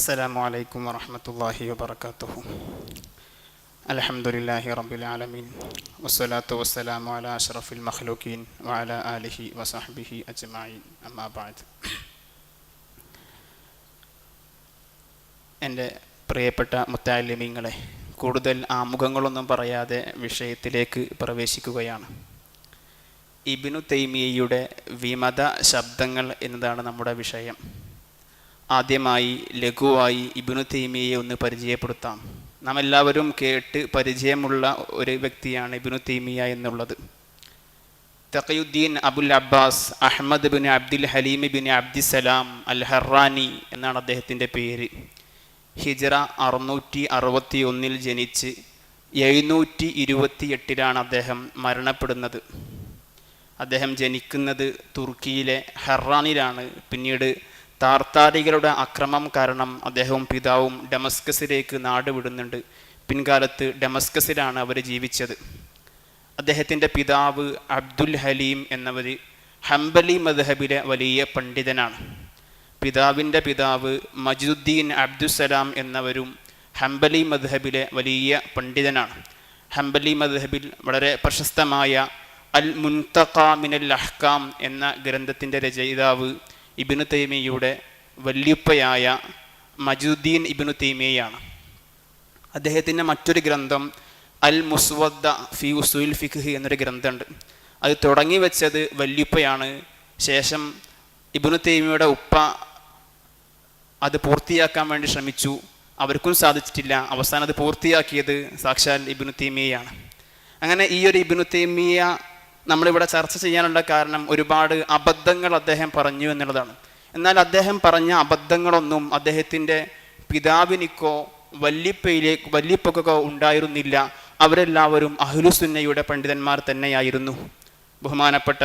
السلام عليكم ورحمة الله وبركاته. الحمد لله رب العالمين والصلاة والسلام على أشرف المخلوقين وعلى آله وصحبه أجمعين أما بعد. എൻ്റെ പ്രിയപ്പെട്ട മുത്തഅല്ലിമീങ്ങളെ, കൂടുതൽ ആമുഖങ്ങളൊന്നും പറയാതെ വിഷയത്തിലേക്ക് പ്രവേശിക്കുകയാണ്. ഇബ്നു തൈമിയ്യയുടെ വിമത ശബ്ദങ്ങൾ എന്നതാണ് നമ്മുടെ വിഷയം. ആദ്യമായി ലഘുവായി ഇബ്നു തൈമിയ്യയെ ഒന്ന് പരിചയപ്പെടുത്താം. നാം എല്ലാവരും കേട്ട് പരിചയമുള്ള ഒരു വ്യക്തിയാണ് ഇബ്നു തൈമിയ്യ എന്നുള്ളത്. Taqiuddin Abul Abbas Ahmad bin Abdul Halim bin Abdissalam al Harrani എന്നാണ് അദ്ദേഹത്തിൻ്റെ പേര്. ഹിജ്റ 661 ജനിച്ച് 728 അദ്ദേഹം മരണപ്പെടുന്നത്. അദ്ദേഹം ജനിക്കുന്നത് തുർക്കിയിലെ ഹറാനിലാണ്. പിന്നീട് താർത്താരികളുടെ അക്രമം കാരണം അദ്ദേഹവും പിതാവും ഡമസ്കസിലേക്ക് നാടുവിടുന്നുണ്ട്. പിൻകാലത്ത് ഡമസ്കസിലാണ് അവർ ജീവിച്ചത്. അദ്ദേഹത്തിൻ്റെ പിതാവ് അബ്ദുൽ ഹലീം എന്നവർ ഹംബലി മദ്ഹബിലെ വലിയ പണ്ഡിതനാണ്. പിതാവിൻ്റെ പിതാവ് മജ്ദുദ്ദീൻ അബ്ദുസലാം എന്നവരും ഹംബലി മദ്ഹബിലെ വലിയ പണ്ഡിതനാണ്. ഹംബലി മദ്ഹബിൽ വളരെ പ്രശസ്തമായ അൽ മുൻതഖ മിനൽ അഹ്കാം എന്ന ഗ്രന്ഥത്തിൻ്റെ രചയിതാവ് ഇബ്നു തൈമിയ്യയുടെ വല്യുപ്പയായ മജ്ദുദ്ദീൻ ഇബ്നു തൈമിയ്യയാണ്. അദ്ദേഹത്തിൻ്റെ മറ്റൊരു ഗ്രന്ഥം അൽ മുസ്വദ്ദ ഫി ഉസൂൽ ഫിഖ് എന്നൊരു ഗ്രന്ഥമുണ്ട്. അത് തുടങ്ങി വെച്ചത് വല്യുപ്പയാണ്. ശേഷം ഇബ്നു തൈമിയ്യയുടെ ഉപ്പ അത് പൂർത്തിയാക്കാൻ വേണ്ടി ശ്രമിച്ചു. അവർക്കും സാധിച്ചിട്ടില്ല. അവസാനം അത് പൂർത്തിയാക്കിയത് സാക്ഷാൽ ഇബ്നു തൈമിയ്യയാണ്. അങ്ങനെ ഈ ഒരു ഇബ്നു തൈമിയ്യ നമ്മളിവിടെ ചർച്ച ചെയ്യാനുള്ള കാരണം ഒരുപാട് അബദ്ധങ്ങൾ അദ്ദേഹം പറഞ്ഞു എന്നുള്ളതാണ്. എന്നാൽ പറഞ്ഞ അബദ്ധങ്ങളൊന്നും അദ്ദേഹത്തിൻ്റെ പിതാവിനിക്കോ വല്യപ്പക്കോ ഉണ്ടായിരുന്നില്ല. അവരെല്ലാവരും അഹ്ലുസുന്നയുടെ പണ്ഡിതന്മാർ തന്നെയായിരുന്നു. ബഹുമാനപ്പെട്ട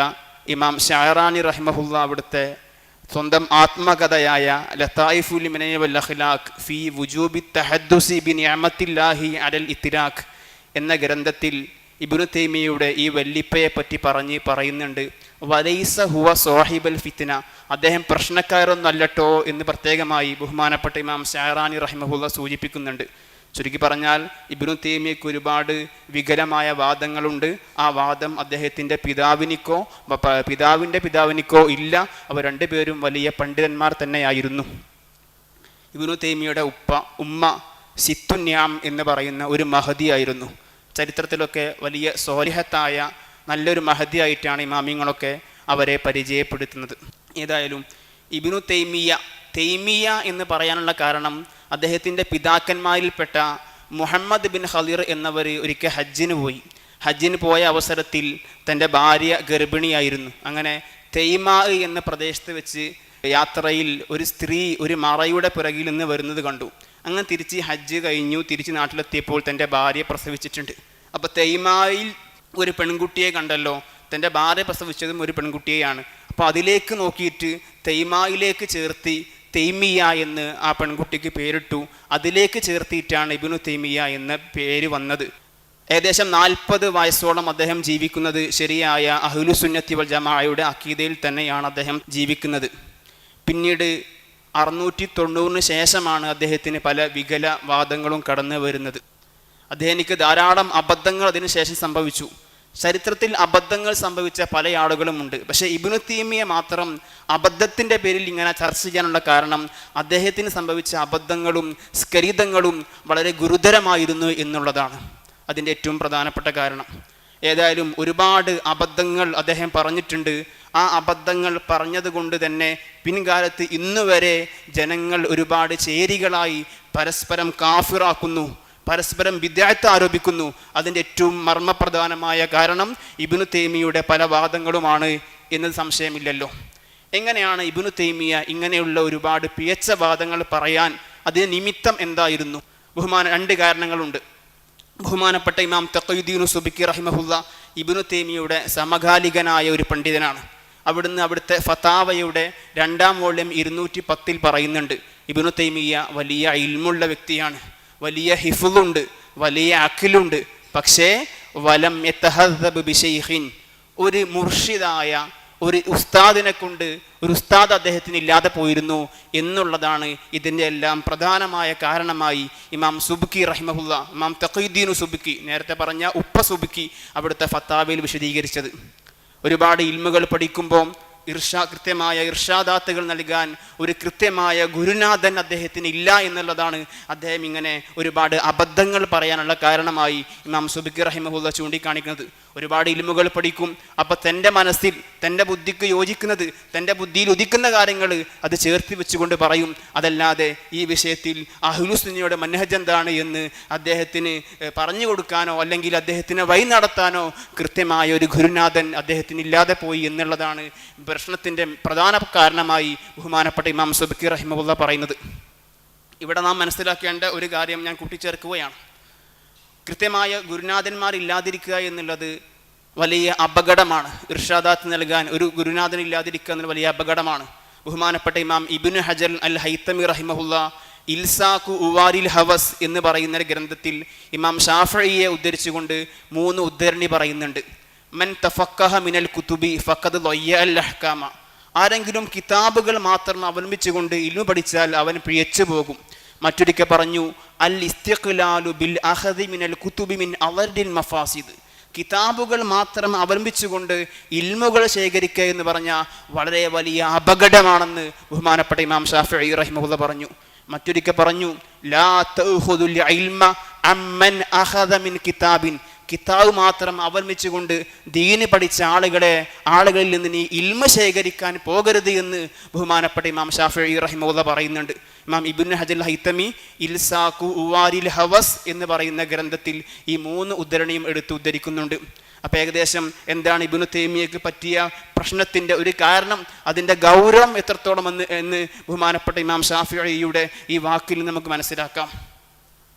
ഇമാം ഷഅറാനി റഹിമഹുല്ല അവിടുത്തെ സ്വന്തം ആത്മകഥയായ ലതായിഫുൽ മിനനി വൽ അഖ്ലാഖ് ഫി വുജൂബി തഹദ്ദുസി ബി നിഅമത്തില്ലാഹി അലൽ ഇത്തിരാഖ് എന്ന ഗ്രന്ഥത്തിൽ ഇബ്നു തൈമിയ്യയുടെ ഈ വല്ലിപ്പയെ പറ്റി പറയുന്നുണ്ട്. വലൈസ ഹുവ സാഹിബൽ ഫിത്ന, അദ്ദേഹം പ്രശ്നക്കാരൊന്നും അല്ലട്ടോ എന്ന് പ്രത്യേകമായി ബഹുമാനപ്പെട്ട ഇമാം ഷഅറാനി റഹിമഹുല്ല സൂചിപ്പിക്കുന്നുണ്ട്. ചുരുക്കി പറഞ്ഞാൽ ഇബ്നു തൈമിയ്യക്ക് ഒരുപാട് വികലമായ വാദങ്ങളുണ്ട്. ആ വാദം അദ്ദേഹത്തിൻ്റെ പിതാവിൻ്റെ പിതാവിനിക്കോ ഇല്ല. അവർ രണ്ടുപേരും വലിയ പണ്ഡിതന്മാർ തന്നെയായിരുന്നു. ഇബ്നു തൈമിയ്യയുടെ ഉമ്മ സിത്തുന്യാം എന്ന് പറയുന്ന ഒരു മഹദിയായിരുന്നു. ചരിത്രത്തിലൊക്കെ വലിയ സ്വാലിഹത്തായ നല്ലൊരു മഹദിയായിട്ടാണ് ഇമാമിങ്ങളൊക്കെ അവരെ പരിചയപ്പെടുത്തുന്നത്. ഏതായാലും ഇബ്നു തൈമിയ്യ എന്ന് പറയാനുള്ള കാരണം അദ്ദേഹത്തിൻ്റെ പിതാക്കന്മാരിൽപ്പെട്ട മുഹമ്മദ് ബിൻ ഖളിർ എന്നവർ ഒരിക്കൽ ഹജ്ജിന് പോയ അവസരത്തിൽ തൻ്റെ ഭാര്യ ഗർഭിണിയായിരുന്നു. അങ്ങനെ തൈമാ എന്ന പ്രദേശത്ത് വെച്ച് യാത്രയിൽ ഒരു സ്ത്രീ ഒരു മറയുടെ പിറകിൽ നിന്ന് വരുന്നത് കണ്ടു. അങ്ങനെ തിരിച്ച് ഹജ്ജ് കഴിഞ്ഞു. തിരിച്ച് നാട്ടിലെത്തിയപ്പോൾ തൻ്റെ ഭാര്യ പ്രസവിച്ചിട്ടുണ്ട്. അപ്പോൾ തൈമായിൽ ഒരു പെൺകുട്ടിയെ കണ്ടല്ലോ, തൻ്റെ ഭാര്യ പ്രസവിച്ചതും ഒരു പെൺകുട്ടിയെയാണ്. അപ്പോൾ അതിലേക്ക് നോക്കിയിട്ട് തൈമായിലേക്ക് ചേർത്തി തൈമിയ്യ എന്ന് ആ പെൺകുട്ടിക്ക് പേരിട്ടു. അതിലേക്ക് ചേർത്തിയിട്ടാണ് ഇബ്നു തൈമിയ്യ എന്ന പേര് വന്നത്. ഏകദേശം 40 വയസ്സോളം അദ്ദേഹം ജീവിക്കുന്നത് ശരിയായ അഹ്ലുസുന്നത്തി വൽ ജമാഅയുടെ അഖീദയിൽ തന്നെയാണ് അദ്ദേഹം ജീവിക്കുന്നത്. പിന്നീട് 690 ശേഷമാണ് അദ്ദേഹത്തിന് പല വികലവാദങ്ങളും കടന്നു വരുന്നത്. അദ്ദേഹത്തിന് ധാരാളം അബദ്ധങ്ങൾ അതിനുശേഷം സംഭവിച്ചു. ചരിത്രത്തിൽ അബദ്ധങ്ങൾ സംഭവിച്ച പല ആളുകളുമുണ്ട്. പക്ഷേ ഇബ്നു തൈമിയ്യ മാത്രം അബദ്ധത്തിൻ്റെ പേരിൽ ഇങ്ങനെ ചർച്ച ചെയ്യാനുള്ള കാരണം അദ്ദേഹത്തിന് സംഭവിച്ച അബദ്ധങ്ങളും സ്ഖലിതങ്ങളും വളരെ ഗുരുതരമായിരുന്നു എന്നുള്ളതാണ് അതിൻ്റെ ഏറ്റവും പ്രധാനപ്പെട്ട കാരണം. ഏതായാലും ഒരുപാട് അബദ്ധങ്ങൾ അദ്ദേഹം പറഞ്ഞിട്ടുണ്ട്. ആ അബദ്ധങ്ങൾ പറഞ്ഞത് കൊണ്ട് തന്നെ പിൻകാലത്ത് ഇന്നുവരെ ജനങ്ങൾ ഒരുപാട് ചേരികളായി പരസ്പരം കാഫിറാക്കുന്നു, പരസ്പരം ബിദ്അത്ത് ആരോപിക്കുന്നു. അതിൻ്റെ ഏറ്റവും മർമ്മപ്രധാനമായ കാരണം ഇബ്നു തൈമിയ്യയുടെ പല വാദങ്ങളുമാണ് എന്നത് സംശയമില്ലല്ലോ. എങ്ങനെയാണ് ഇബ്നു തൈമിയ്യ ഇങ്ങനെയുള്ള ഒരുപാട് പിഴച്ച വാദങ്ങൾ പറയാൻ അതിന് നിമിത്തം എന്തായിരുന്നു? 2 കാരണങ്ങളുണ്ട്. ബഹുമാനപ്പെട്ട ഇമാം തഖിയുദ്ദീൻ സുബ്കി റഹിമഹുല്ല ഇബ്നു തൈമിയ്യയുടെ സമകാലികനായ ഒരു പണ്ഡിതനാണ്. അവിടുത്തെ ഫതാവയുടെ 2-ാം വോള്യം 210 പറയുന്നുണ്ട്, ഇബ്നു തൈമിയ്യ വലിയ ഇൽമുള്ള വ്യക്തിയാണ്, വലിയ ഹിഫ്ളുണ്ട്, വലിയ അഖിലുണ്ട്. പക്ഷേ വലം യതഹദ്ദബ് ബിശൈഖിൻ, ഒരു മുർഷിദായ ഒരു ഉസ്താദിനെ കൊണ്ട് ഒരു ഉസ്താദ് അദ്ദേഹത്തിന് ഇല്ലാതെ പോയിരുന്നു എന്നുള്ളതാണ് ഇതിൻ്റെ എല്ലാം പ്രധാനമായ കാരണമായി ഇമാം സുബ്കി റഹിമഹുല്ല, ഇമാം തഖീദ്ദീൻ സുബ്കി, നേരത്തെ പറഞ്ഞ ഉപ്പ സുബ്കി അവിടുത്തെ ഫത്താവയിൽ വിശദീകരിച്ചത്. ഒരുപാട് ഇൽമുകൾ പഠിക്കുമ്പോൾ കൃത്യമായ ഇർഷാദാത്തുകൾ നൽകാൻ ഒരു കൃത്യമായ ഗുരുനാഥൻ അദ്ദേഹത്തിന് ഇല്ല എന്നുള്ളതാണ് അദ്ദേഹം ഇങ്ങനെ ഒരുപാട് അബദ്ധങ്ങൾ പറയാനുള്ള കാരണമായി ഇമാം സുബ്കി റഹിമഹുല്ല ചൂണ്ടിക്കാണിക്കുന്നത്. ഒരുപാട് ഇൽമുകൾ പഠിക്കും, അപ്പോൾ തൻ്റെ മനസ്സിൽ തൻ്റെ ബുദ്ധിക്ക് യോജിക്കുന്നത്, തൻ്റെ ബുദ്ധിയിൽ ഉദിക്കുന്ന കാര്യങ്ങൾ അത് ചേർത്ത് വെച്ചുകൊണ്ട് പറയും. അതല്ലാതെ ഈ വിഷയത്തിൽ അഹ്ലുസുന്നയുടെ മൻഹജ് എന്താണ് എന്ന് അദ്ദേഹത്തിന് പറഞ്ഞു കൊടുക്കാനോ അല്ലെങ്കിൽ അദ്ദേഹത്തിന് വഴി നടത്താനോ കൃത്യമായ ഒരു ഗുരുനാഥൻ അദ്ദേഹത്തിന് ഇല്ലാതെ പോയി എന്നുള്ളതാണ് പ്രശ്നത്തിൻ്റെ പ്രധാന കാരണമായി ബഹുമാനപ്പെട്ട ഇമാം സുബ്കി റഹിമഹുല്ല പറയുന്നത്. ഇവിടെ നാം മനസ്സിലാക്കേണ്ട ഒരു കാര്യം ഞാൻ കൂട്ടിച്ചേർക്കുകയാണ്. കൃത്യമായ ഗുരുനാഥന്മാരില്ലാതിരിക്കുക എന്നുള്ളത് വലിയ അപകടമാണ്. ഇർഷാദാത്ത് നൽകാൻ ഒരു ഗുരുനാഥൻ ഇല്ലാതിരിക്കുക എന്നത് വലിയ അപകടമാണ്. ബഹുമാനപ്പെട്ട ഇമാം ഇബ്നു ഹജർ അൽ ഹൈത്തമി റഹിമഹുല്ല ഇൽസാഖു ഉവാരിൽ ഹവസ് എന്ന് പറയുന്ന ഗ്രന്ഥത്തിൽ ഇമാം ഷാഫിഈയെ ഉദ്ധരിച്ചുകൊണ്ട് 3 ഉദ്ധരണി പറയുന്നുണ്ട്. മൻ തഫഖഹ മിനൽ കുതുബി ഫഖദ് ളയ്യഅൽ അഹ്കാമ. ആരെങ്കിലും കിതാബുകൾ മാത്രം അവലംബിച്ചുകൊണ്ട് ഇൽമു പഠിച്ചാൽ അവൻ പിഴച്ചു പോകും. മറ്റൊരിക്കൽ പറഞ്ഞു, അൽ ഇസ്തിഖ്ലാലു ബിൽ അഖദി മിനൽ കുതുബി മിൻ അളദിൽ മഫാസിദ്. കിതാബുകൾ മാത്രം അവലംബിച്ചുകൊണ്ട് ഇൽമുകൾ ശേഖരിക്കുക എന്ന് പറഞ്ഞാൽ വളരെ വലിയ അപകടമാണെന്ന് ബഹുമാനപ്പെട്ട ഇമാം ഷാഫിഈ റഹിമഹുല്ലാഹ് പറഞ്ഞു. മറ്റൊരിക്കൽ പറഞ്ഞു, ലാ തഅഖുദുൽ ഇൽമ അമ്മൻ അഖദ മിൻ കിതാബിൻ. കിതാബ് മാത്രം അവലംബിച്ചുകൊണ്ട് ദീന് പഠിച്ച ആളുകളിൽ നിന്ന് നീ ഇൽമ ശേഖരിക്കാൻ പോകരുത് എന്ന് ബഹുമാനപ്പെട്ട ഇമാം ഷാഫിഈ റഹിമഹുല്ലാഹ് പറയുന്നുണ്ട്. ഇമാം ഇബ്നു ഹജർ ഹൈത്തമി ഇൽസാഖു ഉവാരിൽ ഹവസ് എന്ന് പറയുന്ന ഗ്രന്ഥത്തിൽ ഈ 3 ഉദ്ധരണിയും ഉദ്ധരിക്കുന്നുണ്ട്. അപ്പോൾ ഏകദേശം എന്താണ് ഇബ്നു തൈമിയ്യക്ക് പറ്റിയ പ്രശ്നത്തിൻ്റെ ഒരു കാരണം, അതിൻ്റെ ഗൗരവം എത്രത്തോളം എന്ന് ബഹുമാനപ്പെട്ട ഇമാം ഷാഫിഈയുടെ ഈ വാക്കിൽ നമുക്ക് മനസ്സിലാക്കാം.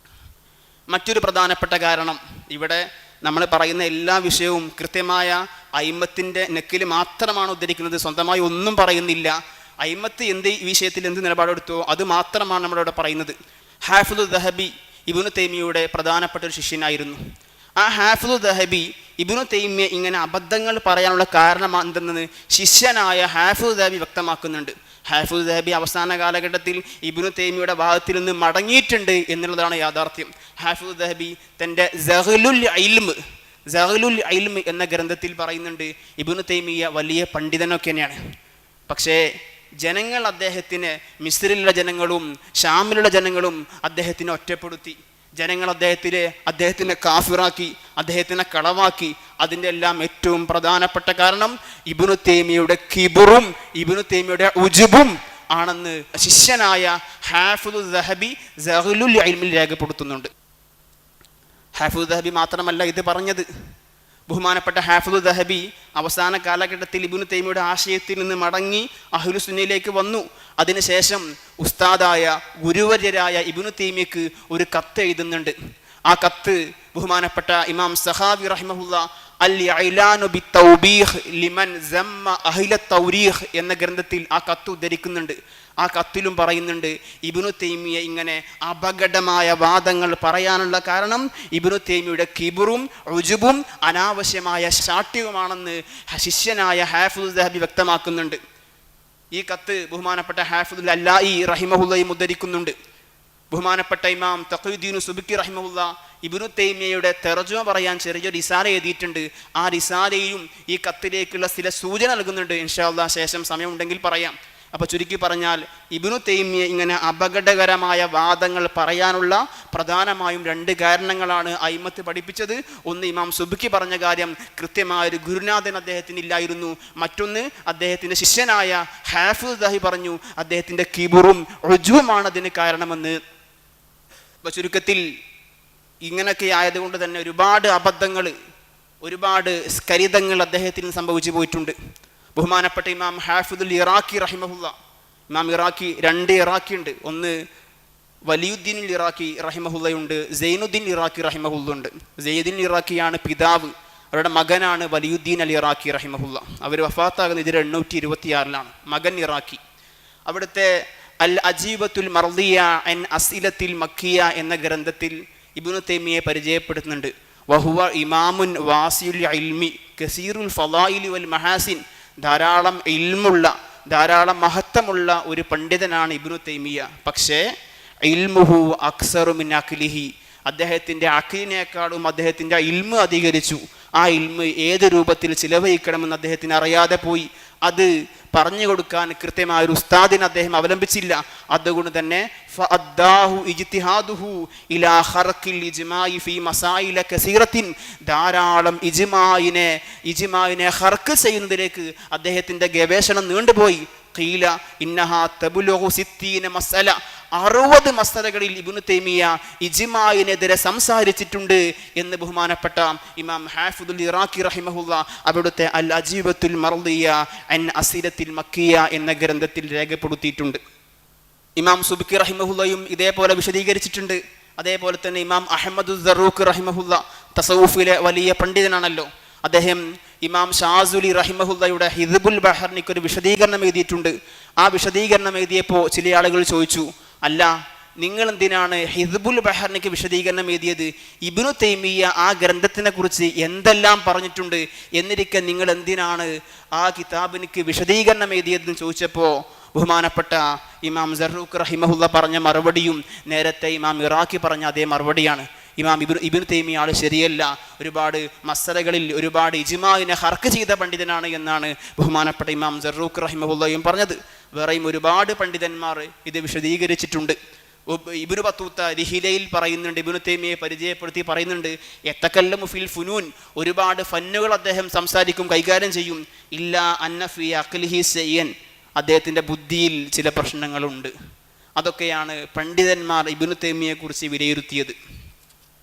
മറ്റൊരു പ്രധാനപ്പെട്ട കാരണം, ഇവിടെ നമ്മൾ പറയുന്ന എല്ലാ വിഷയവും കൃത്യമായ അയിമ്മത്തിൻ്റെ നെക്കിൽ മാത്രമാണ് ഉദ്ധരിക്കുന്നത്, സ്വന്തമായി ഒന്നും പറയുന്നില്ല. അയിമ്മത്ത് ഈ വിഷയത്തിൽ എന്ത് നിലപാടെടുത്തോ അത് മാത്രമാണ് നമ്മളിവിടെ പറയുന്നത്. ഹാഫിദു ദഹബി ഇബ്നു തൈമിയ്യയുടെ പ്രധാനപ്പെട്ട ഒരു ശിഷ്യനായിരുന്നു. ആ ഹാഫിദു ദഹബി ഇബ്നു തൈമിയ്യ ഇങ്ങനെ അബദ്ധങ്ങൾ പറയാനുള്ള കാരണം എന്തെന്ന് ശിഷ്യനായ ഹാഫിദു ദഹബി വ്യക്തമാക്കുന്നുണ്ട്. ഹാഫിദു ദഹബി അവസാന കാലഘട്ടത്തിൽ ഇബ്നു തൈമിയ്യയുടെ ഭാഗത്തിൽ നിന്ന് മടങ്ങിയിട്ടുണ്ട് എന്നുള്ളതാണ് യാഥാർത്ഥ്യം. ഹാഫിദു ദഹബി തൻ്റെ സഹലുൽ ഇൽം എന്ന ഗ്രന്ഥത്തിൽ പറയുന്നുണ്ട്, ഇബ്നു തൈമിയ്യ വലിയ പണ്ഡിതനൊക്കെ തന്നെയാണ്. പക്ഷേ ജനങ്ങൾ അദ്ദേഹത്തിന്, മിസ്രിലുള്ള ജനങ്ങളും ഷാമിലുള്ള ജനങ്ങളും അദ്ദേഹത്തിനെ ഒറ്റപ്പെടുത്തി. ജനങ്ങൾ അദ്ദേഹത്തിനെ കാഫിറാക്കി, അദ്ദേഹത്തിനെ കളവാക്കി. അതിൻ്റെ എല്ലാം ഏറ്റവും പ്രധാനപ്പെട്ട കാരണം ഇബ്നു തൈമിയ്യയുടെ കിബറും ഇബ്നു തൈമിയ്യയുടെ ഉജുബും ആണെന്ന് ശിഷ്യനായ ഹാഫിദു ദഹബി സഹലുൽ ഇൽമിൽ രേഖപ്പെടുത്തുന്നുണ്ട്. ഹാഫിദു ദഹബി മാത്രമല്ല ഇത് പറഞ്ഞത്. ബഹുമാനപ്പെട്ട ഹാഫിദു ദഹബി അവസാന കാലഘട്ടത്തിൽ ഇബ്നു തൈമിയ്യയുടെ ആശയത്തിൽ നിന്ന് മടങ്ങി അഹ്ലുസുന്നയിലേക്ക് വന്നു. അതിനുശേഷം ഉസ്താദായ ഗുരുവര്യരായ ഇബ്നു തൈമിയ്യക്ക് ഒരു കത്ത് എഴുതുന്നുണ്ട്. ആ കത്ത് ബഹുമാനപ്പെട്ട ഇമാം സഖാവി റഹിമഹുല്ലാഹ് അൽ ഇഅ്ലാനു ബിത്തൗബീഹ് ലിമൻ സമ്മ അഹ്ല തൗരീഖ് എന്ന ഗ്രന്ഥത്തിൽ ആ കത്ത് ഉദ്ധരിക്കുന്നുണ്ട്. ആ കത്തിലും പറയുന്നുണ്ട്, ഇബ്നു തൈമിയ്യ ഇങ്ങനെ അപകടമായ വാദങ്ങൾ പറയാനുള്ള കാരണം ഇബ്നു തൈമിയ്യയുടെ കിബറും ഉജുബും അനാവശ്യമായ ശാഠ്യവുമാണെന്ന് ശിഷ്യനായ ഹാഫിദു ദഹബി വ്യക്തമാക്കുന്നുണ്ട്. ഈ കത്ത് ബഹുമാനപ്പെട്ട ഹാഫിദുൽ അല്ലായി റഹിമഹുല്ലയും ഉദ്ധരിക്കുന്നുണ്ട്. ബഹുമാനപ്പെട്ട ഇമാം തഖീദ്ദീൻ സുബ്കി റഹിമഹുല്ലാഹ് ഇബ്നു തൈമിയ്യയുടെ തർജുമ പറയാൻ ചെറിയൊരു റിസാല എഴുതിയിട്ടുണ്ട്. ആ റിസാലയിലും ഈ കത്തിലേക്കുള്ള ചില സൂചന നൽകുന്നുണ്ട്. ഇൻഷാ അല്ലാഹ് ശേഷം സമയമുണ്ടെങ്കിൽ പറയാം. അപ്പോൾ ചുരുക്കി പറഞ്ഞാൽ ഇബ്നു തൈമിയ്യ ഇങ്ങനെ അപകടകരമായ വാദങ്ങൾ പറയാനുള്ള പ്രധാനമായും 2 കാരണങ്ങളാണ് അയിമ്മത്ത് പഠിപ്പിച്ചത്. ഒന്ന്, ഇമാം സുബ്കി പറഞ്ഞ കാര്യം, കൃത്യമായൊരു ഗുരുനാഥൻ അദ്ദേഹത്തിന് ഇല്ലായിരുന്നു. മറ്റൊന്ന്, അദ്ദേഹത്തിൻ്റെ ശിഷ്യനായ ഹാഫിദു ദഹബി പറഞ്ഞു അദ്ദേഹത്തിൻ്റെ കിബറും ഉജുബുമാണ് അതിന് കാരണമെന്ന്. അപ്പോൾ ചുരുക്കത്തിൽ ഇങ്ങനെയൊക്കെ ആയതുകൊണ്ട് തന്നെ ഒരുപാട് അബദ്ധങ്ങൾ, ഒരുപാട് സ്കരിതങ്ങൾ അദ്ദേഹത്തിന് സംഭവിച്ചു പോയിട്ടുണ്ട്. ബഹുമാനപ്പെട്ട ഇമാം ഹാഫിദുൽ ഇറാഖി റഹിമഹുല്ലാഹ്, ഇമാം ഇറാഖി 2 ഇറാഖി ഉണ്ട്. ഒന്ന് വലിയുദ്ദീൻ ഇറാഖി റഹിമഹുല്ലയുണ്ട്, സൈനുദ്ദീൻ ഇറാഖി റഹിമഹുല്ലുണ്ട്. സൈനുദ്ദീൻ ഇറാഖിയാണ് പിതാവ്, അവരുടെ മകനാണ് വലിയുദ്ദീൻ അൽ ഇറാഖി റഹിമഹുല്ല. അവർ വഫാത്താകുന്നത് 826 മകൻ ഇറാഖി. അവിടുത്തെ അൽ അജീബത്തുൽ മർദിയ അൻ അസ്ഇലത്തിൽ മക്കിയ എന്ന ഗ്രന്ഥത്തിൽ ഇബ്നു തൈമിയ്യയെ പരിചയപ്പെടുത്തുന്നുണ്ട്. വഹുവ ഇമാമുൻ വാസിയുൽ ഇൽമി കസീറുൽ ഫളായിലി വൽ മഹാസിൻ. ധാരാളം ഇൽമുള്ള, ധാരാളം മഹത്വമുള്ള ഒരു പണ്ഡിതനാണ് ഇബ്നു തൈമിയ. പക്ഷേ ഇൽമുഹു അക്സറു മിൻ അഖ്ലിഹി, അദ്ദേഹത്തിൻ്റെ അഖിലിനേക്കാളും അദ്ദേഹത്തിൻ്റെ ഇൽമു അധികരിച്ചു. ആ ഇൽമ് ഏത് രൂപത്തിൽ ചിലവഴിക്കണമെന്ന് അദ്ദേഹത്തിന് അറിയാതെ പോയി. അത് പറഞ്ഞു കൊടുക്കാൻ കൃത്യമായ ഒരു ഉസ്താദിനെ അദ്ദേഹം അവലംബിച്ചില്ല. അതുകൊണ്ട് തന്നെ ധാരാളം ഇജ്മാഇനെ ഹർക്ക് ചെയ്യുന്നതിലേക്ക് അദ്ദേഹത്തിൻ്റെ ഗവേഷണം നീണ്ടുപോയി. ഖീല ഇന്നഹാ തബ്ലുഗു 60 മസ്അല, 60 മസ്അലകളിൽ ഇബ്നു തൈമിയ ഇജ്മാഇനെതിരെ സംസാരിച്ചിട്ടുണ്ട് എന്ന് ബഹുമാനപ്പെട്ട ഇമാം ഹാഫിദുൽ ഇറാഖി റഹിമഹുല്ലാ അവിടുത്തെ അൽ അജീബത്തുൽ മർദിയ അൻ അസിലത്തിൽ മക്കിയ എന്ന ഗ്രന്ഥത്തിൽ രേഖപ്പെടുത്തിയിട്ടുണ്ട്. ഇമാം സുബ്കി റഹിമഹുല്ലയും ഇതേപോലെ വിശദീകരിച്ചിട്ടുണ്ട്. അതേപോലെ തന്നെ ഇമാം അഹ്മദു സറൂഖ് റഹിമഹുല്ല തസവുഫിലെ വലിയ പണ്ഡിതനാണല്ലോ. അദ്ദേഹം ഇമാം ഷാസുലി റഹിമഹുല്ലയുടെ ഹിദ്ബുൽ ബഹറിനിക്ക് ഒരു വിശദീകരണം എഴുതിയിട്ടുണ്ട്. ആ വിശദീകരണം എഴുതിയപ്പോൾ ചില ആളുകൾ ചോദിച്ചു, അല്ല, നിങ്ങൾ എന്തിനാണ് ഹിദ്ബുൽ ബഹറിനിക്ക് വിശദീകരണം എഴുതിയത്? ഇബ്നു തൈമിയ ആ ഗ്രന്ഥത്തിനെ കുറിച്ച് എന്തെല്ലാം പറഞ്ഞിട്ടുണ്ട്, എന്നിരിക്കെ നിങ്ങൾ എന്തിനാണ് ആ കിതാബിനിക്ക് വിശദീകരണം എഴുതിയതെന്ന് ചോദിച്ചപ്പോൾ ബഹുമാനപ്പെട്ട ഇമാം സറൂഖ് റഹിമഹുല്ല പറഞ്ഞ മറുപടിയും നേരത്തെ ഇമാം ഇറാഖി പറഞ്ഞ അതേ മറുപടിയാണ്. ഇമാം ഇബ്നു തൈമിയ ആൾ ശരിയല്ല, ഒരുപാട് മസലകളിൽ ഒരുപാട് ഇജ്മാഇനെ ഹർക്ക് ചെയ്ത പണ്ഡിതനാണ് എന്നാണ് ബഹുമാനപ്പെട്ട ഇമാം സറൂഖ് റഹിമഹുല്ലയും പറഞ്ഞത്. വേറെയും ഒരുപാട് പണ്ഡിതന്മാർ ഇത് വിശദീകരിച്ചിട്ടുണ്ട്. ഇബ്നു ബത്തൂത്ത റിഹിലയിൽ പറയുന്നുണ്ട്, ഇബ്നു തൈമിയയെ പരിചയപ്പെടുത്തി പറയുന്നുണ്ട്, യതകല്ലമു ഫിൽ ഫുനൂൻ, ഒരുപാട് ഫന്നുകൾ അദ്ദേഹം സംസാരിക്കും, കൈകാര്യം ചെയ്യും. ഇല്ലാ അന്ന ഫീ അഖ്ലിഹി ശൈഅൻ, അദ്ദേഹത്തിൻ്റെ ബുദ്ധിയിൽ ചില പ്രശ്നങ്ങളുണ്ട്. അതൊക്കെയാണ് പണ്ഡിതന്മാർ ഇബ്നു തൈമിയയെ കുറിച്ച് വിലയിരുത്തിയത്.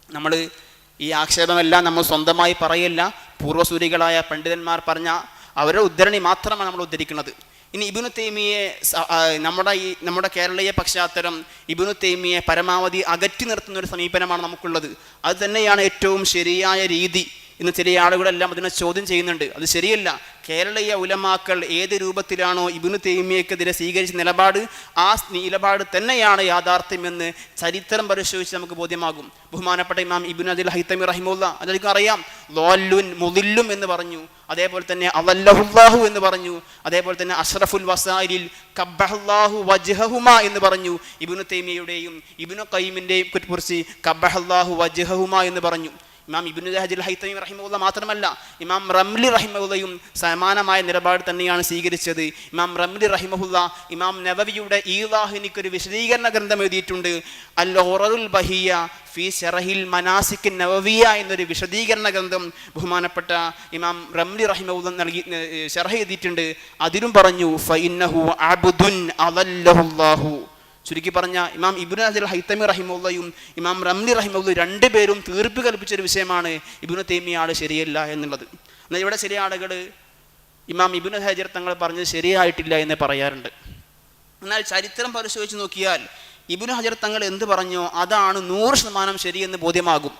നമ്മൾ ഈ ആക്ഷേപമെല്ലാം നമ്മൾ സ്വന്തമായി പറയല്ല, പൂർവ്വസൂരികളായ പണ്ഡിതന്മാർ പറഞ്ഞ അവരുടെ ഉദ്ധരണി മാത്രമാണ് നമ്മൾ ഉദ്ധരിക്കുന്നത്. ഇനി ഇബ്നു തൈമിയെ നമ്മുടെ കേരളീയ പശ്ചാത്തലം ഇബ്നു തൈമിയെ പരമാവധി അകറ്റി നിർത്തുന്ന ഒരു സമീപനമാണ് നമുക്കുള്ളത്. അത് തന്നെയാണ് ഏറ്റവും ശരിയായ രീതി. ഇന്ന് ചില ആളുകളെല്ലാം അതിനെ ചോദ്യം ചെയ്യുന്നുണ്ട്. അത് ശരിയല്ല. കേരളീയ ഉലമാക്കൾ ഏത് രൂപത്തിലാണോ ഇബ്നു തൈമിയക്കെതിരെ സ്വീകരിച്ച നിലപാട്, ആ നിലപാട് തന്നെയാണ് യാഥാർത്ഥ്യമെന്ന് ചരിത്രം പരിശോധിച്ച് നമുക്ക് ബോധ്യമാകും. ബഹുമാനപ്പെട്ട ഇമാം ഇബ്നു അദിൽ ഹൈതമി റഹിമുല്ല അതെനിക്ക് അറിയാം, ളാല്ലുൻ മുദില്ലും എന്ന് പറഞ്ഞു, അതേപോലെ തന്നെ അവല്ലഹുല്ലാഹു എന്ന് പറഞ്ഞു, അതേപോലെ തന്നെ അഷ്റഫുൽ വസായിലിൽ കബ്ബഹല്ലാഹു വജ്ഹഹുമ എന്ന് പറഞ്ഞു. ഇബ്നു തൈമിയയുടെയും ഇബ്നു ഖയ്യിമിൻ്റെയും കുറിച്ച് കബ്ബഹല്ലാഹു വജ്ഹഹുമ എന്ന് പറഞ്ഞു. ഇമാം ഇബ്നു അദിൽ ഹൈതമി റഹിമഹുല്ല മാത്രമല്ല, ഇമാം റംലി റഹിമഹുല്ലയും സമാനമായ നിലപാട് തന്നെയാണ് സ്വീകരിച്ചത്. ഇമാം റംലി റഹിമഹുല്ല ഇമാം നവവിയുടെ ഈളാഹിനിക്കൊരു വിശദീകരണ ഗ്രന്ഥം എഴുതിയിട്ടുണ്ട്, അൽ ഉററുൽ ബഹിയ ഫീ ശറഹിൽ മനാസിക് നവവിയ എന്നൊരു വിശദീകരണ ഗ്രന്ഥം ബഹുമാനപ്പെട്ട ഇമാം റംലി റഹിമഹുല്ല നൽകി ശറഹ് എഴുതിയിട്ടുണ്ട്. അതിലും പറഞ്ഞു ഫഇന്നഹു അബ്ദുൻ അദല്ലഹുല്ലാഹു. ചുരുക്കി പറഞ്ഞ ഇമാം ഇബ്നു അദിൽ ഹൈതമി റഹിമഹുല്ലയും ഇമാം റംലി റഹിമഹുല്ല രണ്ടുപേരും തീർപ്പ് കൽപ്പിച്ചൊരു വിഷയമാണ് ഇബ്നു തൈമിയ ആൾ ശരിയല്ല എന്നുള്ളത്. എന്നാൽ ഇവിടെ ചില ആളുകൾ ഇമാം ഇബ്നു ഹജർ തങ്ങൾ പറഞ്ഞത് ശരിയായിട്ടില്ല എന്ന് പറയാറുണ്ട്. എന്നാൽ ചരിത്രം പരിശോധിച്ച് നോക്കിയാൽ ഇബ്നു ഹജർ തങ്ങൾ എന്ത് പറഞ്ഞോ അതാണ് 100% ശരിയെന്ന് ബോധ്യമാകും.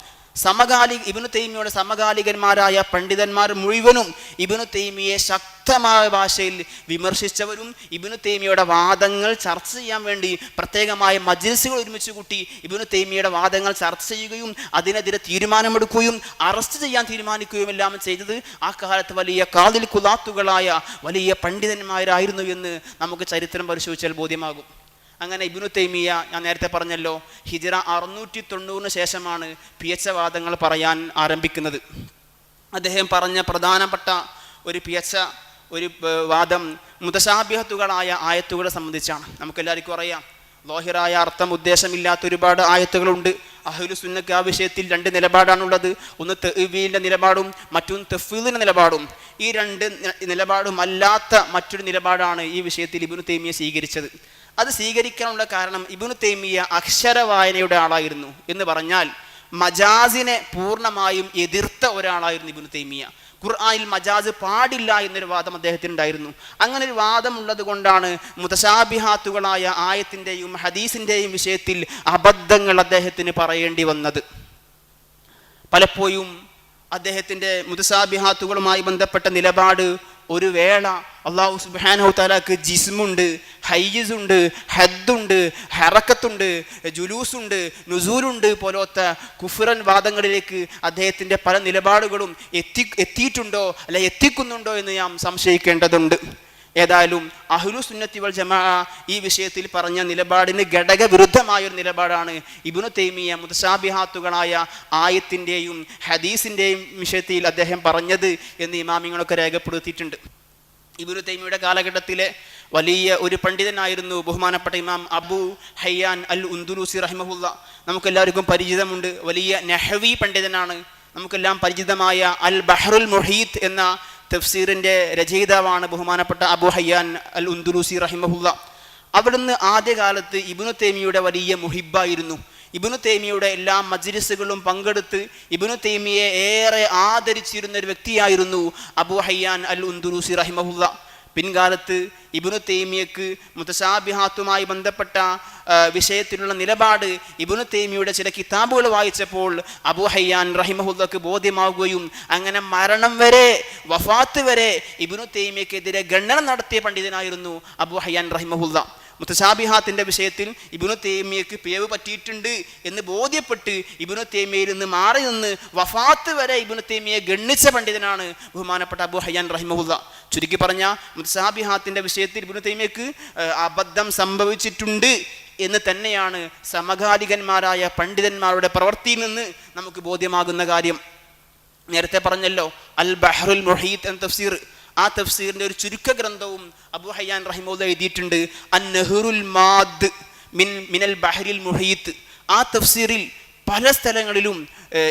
ഇബ്നു തൈമിയയുടെ സമകാലികന്മാരായ പണ്ഡിതന്മാർ മുഴുവനും ഇബ്നു തൈമിയെ ശക്തമായ ഭാഷയിൽ വിമർശിച്ചവരും ഇബ്നു തൈമിയയുടെ വാദങ്ങൾ ചർച്ച ചെയ്യാൻ വേണ്ടി പ്രത്യേകമായ മജ്ലിസുകൾ ഒരുമിച്ച് കൂട്ടി ഇബ്നു തൈമിയയുടെ വാദങ്ങൾ ചർച്ച ചെയ്യുകയും അതിനെതിരെ തീരുമാനമെടുക്കുകയും അറസ്റ്റ് ചെയ്യാൻ തീരുമാനിക്കുകയും എല്ലാം ചെയ്തത് ആ കാലത്ത് വലിയ കാതിൽ കുലാത്തുകളായ വലിയ പണ്ഡിതന്മാരായിരുന്നു എന്ന് നമുക്ക് ചരിത്രം പരിശോധിച്ചാൽ ബോധ്യമാകും. അങ്ങനെ ഇബ്നു തൈമിയ, ഞാൻ നേരത്തെ പറഞ്ഞല്ലോ, ഹിജ്റ 690 ശേഷമാണ് പിയച്ചവാദങ്ങൾ പറയാൻ ആരംഭിക്കുന്നത്. അദ്ദേഹം പറഞ്ഞ പ്രധാനപ്പെട്ട ഒരു വാദം മുതശാബിഹത്തുകളായ ആയത്തുകളെ സംബന്ധിച്ചാണ്. നമുക്കെല്ലാവർക്കും അറിയാം, ലോഹിറായ അർത്ഥം ഉദ്ദേശമില്ലാത്ത ഒരുപാട് ആയത്തുകളുണ്ട്. അഹ്ലു സുന്നക്ക് ആ വിഷയത്തിൽ 2 നിലപാടാണുള്ളത്. ഒന്ന് തഅ്വീലിൻ്റെ നിലപാടും മറ്റൊന്ന് തഫ്വീലിൻ്റെ നിലപാടും. ഈ 2 നിലപാടും അല്ലാത്ത മറ്റൊരു നിലപാടാണ് ഈ വിഷയത്തിൽ ഇബ്നു തൈമിയ സ്വീകരിച്ചത്. അത് സ്വീകരിക്കാനുള്ള കാരണം ഇബ്നു തൈമിയ അക്ഷരവായനയുടെ ആളായിരുന്നു എന്ന് പറഞ്ഞാൽ മജാസിനെ പൂർണ്ണമായും എതിർത്ത ഒരാളായിരുന്നു ഇബ്നു തൈമിയ. ഖുർആനിൽ മജാസ് പാടില്ല എന്നൊരു വാദം അദ്ദേഹത്തിനുണ്ടായിരുന്നു. അങ്ങനെ ഒരു വാദം ഉള്ളത് കൊണ്ടാണ് മുതശാബിഹാത്തുകളായ ആയത്തിൻ്റെയും ഹദീസിൻ്റെയും വിഷയത്തിൽ അബദ്ധങ്ങൾ അദ്ദേഹത്തിന് പറയേണ്ടി വന്നത്. പലപ്പോഴും അദ്ദേഹത്തിൻ്റെ മുതശാബിഹാത്തുകളുമായി ബന്ധപ്പെട്ട നിലപാട് ഒരു വേള അല്ലാഹു സുബ്ഹാനഹു തആലക്ക് ജിസ്മുണ്ട്, ഹയ്യിസുണ്ട്, ഹദ്ദുണ്ട്, ഹറക്കത്തുണ്ട്, ജുലൂസുണ്ട്, നുസൂലുണ്ട് പോലത്തെ കുഫ്റൻ വാദങ്ങളിലേക്ക് അദ്ദേഹത്തിൻ്റെ പല നിലപാടുകളും എത്തിയിട്ടുണ്ടോ അല്ലെ എത്തിക്കുന്നുണ്ടോ എന്ന് നാം സംശയിക്കേണ്ടതുണ്ട്. ഏതായാലും അഹ്ലു സുന്നത്തി വൽ ജമാഅ ഈ വിഷയത്തിൽ പറഞ്ഞ നിലപാടിന് ഘടകവിരുദ്ധമായൊരു നിലപാടാണ് ഇബ്നു തൈമിയ്യ മുതശാബിഹാത്തുകളായ ആയത്തിൻ്റെയും ഹദീസിൻ്റെയും വിഷയത്തിൽ അദ്ദേഹം പറഞ്ഞത് എന്ന് ഇമാമിങ്ങളൊക്കെ രേഖപ്പെടുത്തിയിട്ടുണ്ട്. ഇബ്നു തൈമിയ്യയുടെ കാലഘട്ടത്തിലെ വലിയ ഒരു പണ്ഡിതനായിരുന്നു ബഹുമാനപ്പെട്ട ഇമാം അബൂ ഹയ്യാൻ അൽ ഉന്ദുലൂസി റഹിമഹുല്ല. നമുക്കെല്ലാവർക്കും പരിചിതമുണ്ട്. വലിയ നഹ്വി പണ്ഡിതനാണ്. നമുക്കെല്ലാം പരിചിതമായ അൽ ബഹ്റുൽ മുഹീത്ത് എന്ന തഫ്സീറിൻ്റെ രചയിതാവാണ് ബഹുമാനപ്പെട്ട അബൂ ഹയ്യാൻ അൽ ഉന്ദുലൂസി റഹിമഹുല്ല. അവിടുന്ന് ആദ്യകാലത്ത് ഇബ്നു തൈമിയ്യയുടെ വലിയ മുഹിബ്ബായിരുന്നു. ഇബ്നു തൈമിയ്യയുടെ എല്ലാ മജ്ലിസുകളും പങ്കെടുത്ത് ഇബ്നു തൈമിയ്യയെ ഏറെ ആദരിച്ചിരുന്ന ഒരു വ്യക്തിയായിരുന്നു അബൂ ഹയ്യാൻ അൽ ഉന്ദുലൂസി റഹിമഹുല്ല. പിൻകാലത്ത് ഇബ്നു തൈമിയ്യക്ക് മുതശാബിഹാത്തുമായി ബന്ധപ്പെട്ട വിഷയത്തിലുള്ള നിലപാട് ഇബ്നു തൈമിയ്യയുടെ ചില കിതാബുകൾ വായിച്ചപ്പോൾ അബൂ ഹയ്യാൻ റഹിമഹുല്ലക്ക് ബോധ്യമാവുകയും അങ്ങനെ മരണം വരെ, വഫാത്ത് വരെ ഇബ്നു തൈമിയ്യക്കെതിരെ ഗണന നടത്തിയ പണ്ഡിതനായിരുന്നു അബൂ ഹയ്യാൻ റഹിമഹുല്ല. മുതശാബിഹാത്തിൻ്റെ വിഷയത്തിൽ ഇബ്നു തൈമിയ്യക്ക് പിഴവ് പറ്റിയിട്ടുണ്ട് എന്ന് ബോധ്യപ്പെട്ട് ഇബ്നു തൈമിയ്യയിൽ നിന്ന് മാറി നിന്ന് വഫാത്ത് വരെ ഇബ്നു തൈമിയ്യയെ ഗണ്ണിച്ച പണ്ഡിതനാണ് ബഹുമാനപ്പെട്ട അബൂ ഹയ്യാൻ റഹിമഹുല്ല. ചുരുക്കി പറഞ്ഞ മുതശാബിഹാത്തിൻ്റെ വിഷയത്തിൽ ഇബ്നു തൈമിയ്യക്ക് അബദ്ധം സംഭവിച്ചിട്ടുണ്ട് എന്ന് തന്നെയാണ് സമകാലികന്മാരായ പണ്ഡിതന്മാരുടെ പ്രവൃത്തിയിൽ നിന്ന് നമുക്ക് ബോധ്യമാകുന്ന കാര്യം. നേരത്തെ പറഞ്ഞല്ലോ അൽ ബഹ്റുൽ മുഹീത്ത് എന്ന തഫ്സീർ. ആ തഫ്സീറിൻ്റെ ഒരു ചുരുക്ക ഗ്രന്ഥവും അബൂ ഹയ്യാൻ റഹിമഹുല്ല എഴുതിയിട്ടുണ്ട്, അൻ-നഹ്റുൽ മാദ് മിനൽ ബഹ്റിൽ മുഹീത്ത്. ആ തഫ്സീറിൽ പല സ്ഥലങ്ങളിലും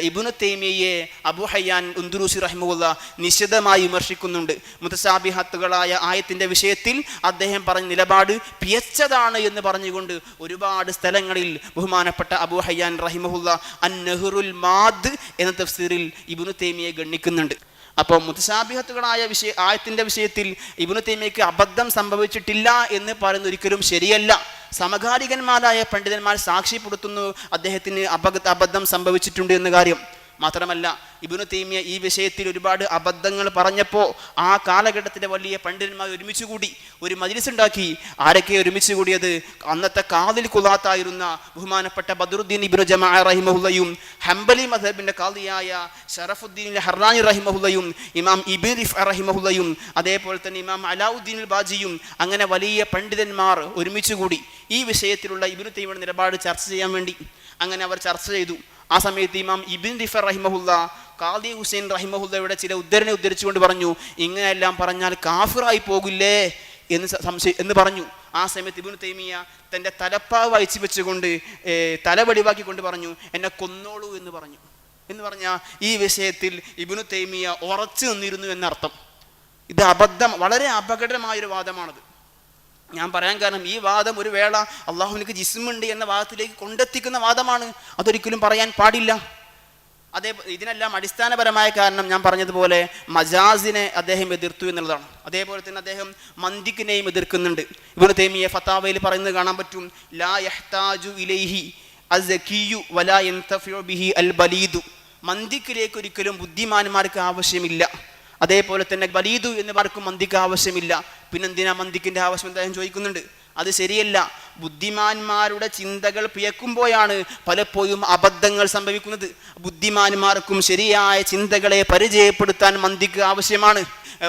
ഇബ്നു തൈമിയ്യയെ അബൂ ഹയ്യാൻ ഉന്ദുലൂസി റഹിമഹുല്ല നിശിതമായി വിമർശിക്കുന്നുണ്ട്. മുതശാബിഹാത്തുകളായ ആയത്തിൻ്റെ വിഷയത്തിൽ അദ്ദേഹം പറഞ്ഞ നിലപാട് പിയച്ചതാണ് എന്ന് പറഞ്ഞുകൊണ്ട് ഒരുപാട് സ്ഥലങ്ങളിൽ ബഹുമാനപ്പെട്ട അബൂ ഹയ്യാൻ റഹിമഹുല്ല അൻ-നഹ്റുൽ മാദ് എന്ന തഫ്സീറിൽ ഇബ്നു തൈമിയ്യയെ ഗണ്ണിക്കുന്നുണ്ട്. അപ്പോൾ മുതശാബിഹത്തുകളായ ആയത്തിൻ്റെ വിഷയത്തിൽ ഇബ്നു തൈമിയ്യക്ക് അബദ്ധം സംഭവിച്ചിട്ടില്ല എന്ന് പറയുന്നത് ഒരിക്കലും ശരിയല്ല. സമകാലികന്മാരായ പണ്ഡിതന്മാർ സാക്ഷ്യപ്പെടുത്തുന്നു അദ്ദേഹത്തിന് അബദ്ധം സംഭവിച്ചിട്ടുണ്ട് എന്ന കാര്യം. മാത്രമല്ല ഇബ്നു തൈമിയ്യ ഈ വിഷയത്തിൽ ഒരുപാട് അബദ്ധങ്ങൾ പറഞ്ഞപ്പോൾ ആ കാലഘട്ടത്തിലെ വലിയ പണ്ഡിതന്മാർ ഒരുമിച്ച് കൂടി ഒരു മജ്ലിസ് ഉണ്ടാക്കി. ആരൊക്കെ ഒരുമിച്ച് കൂടിയത്? അന്നത്തെ കാദിൽ ഖുലാത്തായിരുന്ന ബഹുമാനപ്പെട്ട ബദ്റുദ്ദീൻ ഇബ്നു ജമാഅ റഹിമഹുല്ലയും ഹംബലി മദ്ഹബിൻ്റെ കാദിയായ ഷറഫുദ്ദീൻ ഹർറാനി റഹിമഹുല്ലയും ഇമാം ഇബ്നു റിഫ്അ റഹിമഹുല്ലയും അതേപോലെ തന്നെ ഇമാം അലാഉദ്ദീൻ അൽ ബാജിയും അങ്ങനെ വലിയ പണ്ഡിതന്മാർ ഒരുമിച്ച് കൂടി ഈ വിഷയത്തിലുള്ള ഇബ്നു തൈമിയ്യയുടെ നിലപാട് ചർച്ച ചെയ്യാൻ വേണ്ടി. അങ്ങനെ അവർ ചർച്ച ചെയ്തു. ആ സമയത്ത് ഇമാം ഇബ്നു റിഫ്അ റഹിമഹുല്ല ഖാദി ഹുസൈൻ റഹിമഹുല്ലയുടെ ചില ഉദ്ധരണി ഉദ്ധരിച്ചുകൊണ്ട് പറഞ്ഞു, ഇങ്ങനെയെല്ലാം പറഞ്ഞാൽ കാഫിറായി പോകില്ലേ എന്ന് പറഞ്ഞു. ആ സമയത്ത് ഇബ്നു തൈമിയ്യ തൻ്റെ തലപ്പാവ് അയച്ചു വെച്ചുകൊണ്ട് തല വെടിവാക്കിക്കൊണ്ട് പറഞ്ഞു, എന്നെ കൊന്നോളൂ എന്ന് പറഞ്ഞു. എന്ന് പറഞ്ഞാൽ ഈ വിഷയത്തിൽ ഇബ്നു തൈമിയ്യ ഉറച്ചു നിന്നിരുന്നു എന്നർത്ഥം. ഇത് അബദ്ധം, വളരെ അപകടമായൊരു വാദമാണത്. ഞാൻ പറയാൻ കാരണം ഈ വാദം ഒരു വേള അള്ളാഹുവിനക്ക് ജിസ്മുണ്ട് എന്ന വാദത്തിലേക്ക് കൊണ്ടെത്തിക്കുന്ന വാദമാണ്. അതൊരിക്കലും പറയാൻ പാടില്ല. ഇതിനെല്ലാം അടിസ്ഥാനപരമായ കാരണം ഞാൻ പറഞ്ഞതുപോലെ മജാസിനെ അദ്ദേഹം എതിർത്തു എന്നുള്ളതാണ്. അതേപോലെ തന്നെ അദ്ദേഹം മന്ദിക്കിനെയും എതിർക്കുന്നുണ്ട്. ഇബ്നു തൈമിയ്യ ഫതാവയിൽ പറയുന്നത് കാണാൻ പറ്റും, ലാ യഹ്താജു ഇലൈഹി അസ്സകിയു വലാ യൻതഫിഉ ബിഹി അൽ ബലീദു. മന്ദിക്കിലേക്ക് ഒരിക്കലും ബുദ്ധിമാന്മാർക്ക് ആവശ്യമില്ല. അതേപോലെ തന്നെ ബലീദു എന്നവർക്കും മന്ദിക്ക് ആവശ്യമില്ല. പിന്നെന്തിനാ മന്ദിക്കിൻ്റെ ആവശ്യം അദ്ദേഹം ചോദിക്കുന്നുണ്ട്. അത് ശരിയല്ല. ബുദ്ധിമാന്മാരുടെ ചിന്തകൾ പിയക്കുമ്പോഴാണ് പലപ്പോഴും അബദ്ധങ്ങൾ സംഭവിക്കുന്നത്. ബുദ്ധിമാന്മാർക്കും ശരിയായ ചിന്തകളെ പരിചയപ്പെടുത്താൻ മന്ദിക്ക് ആവശ്യമാണ്.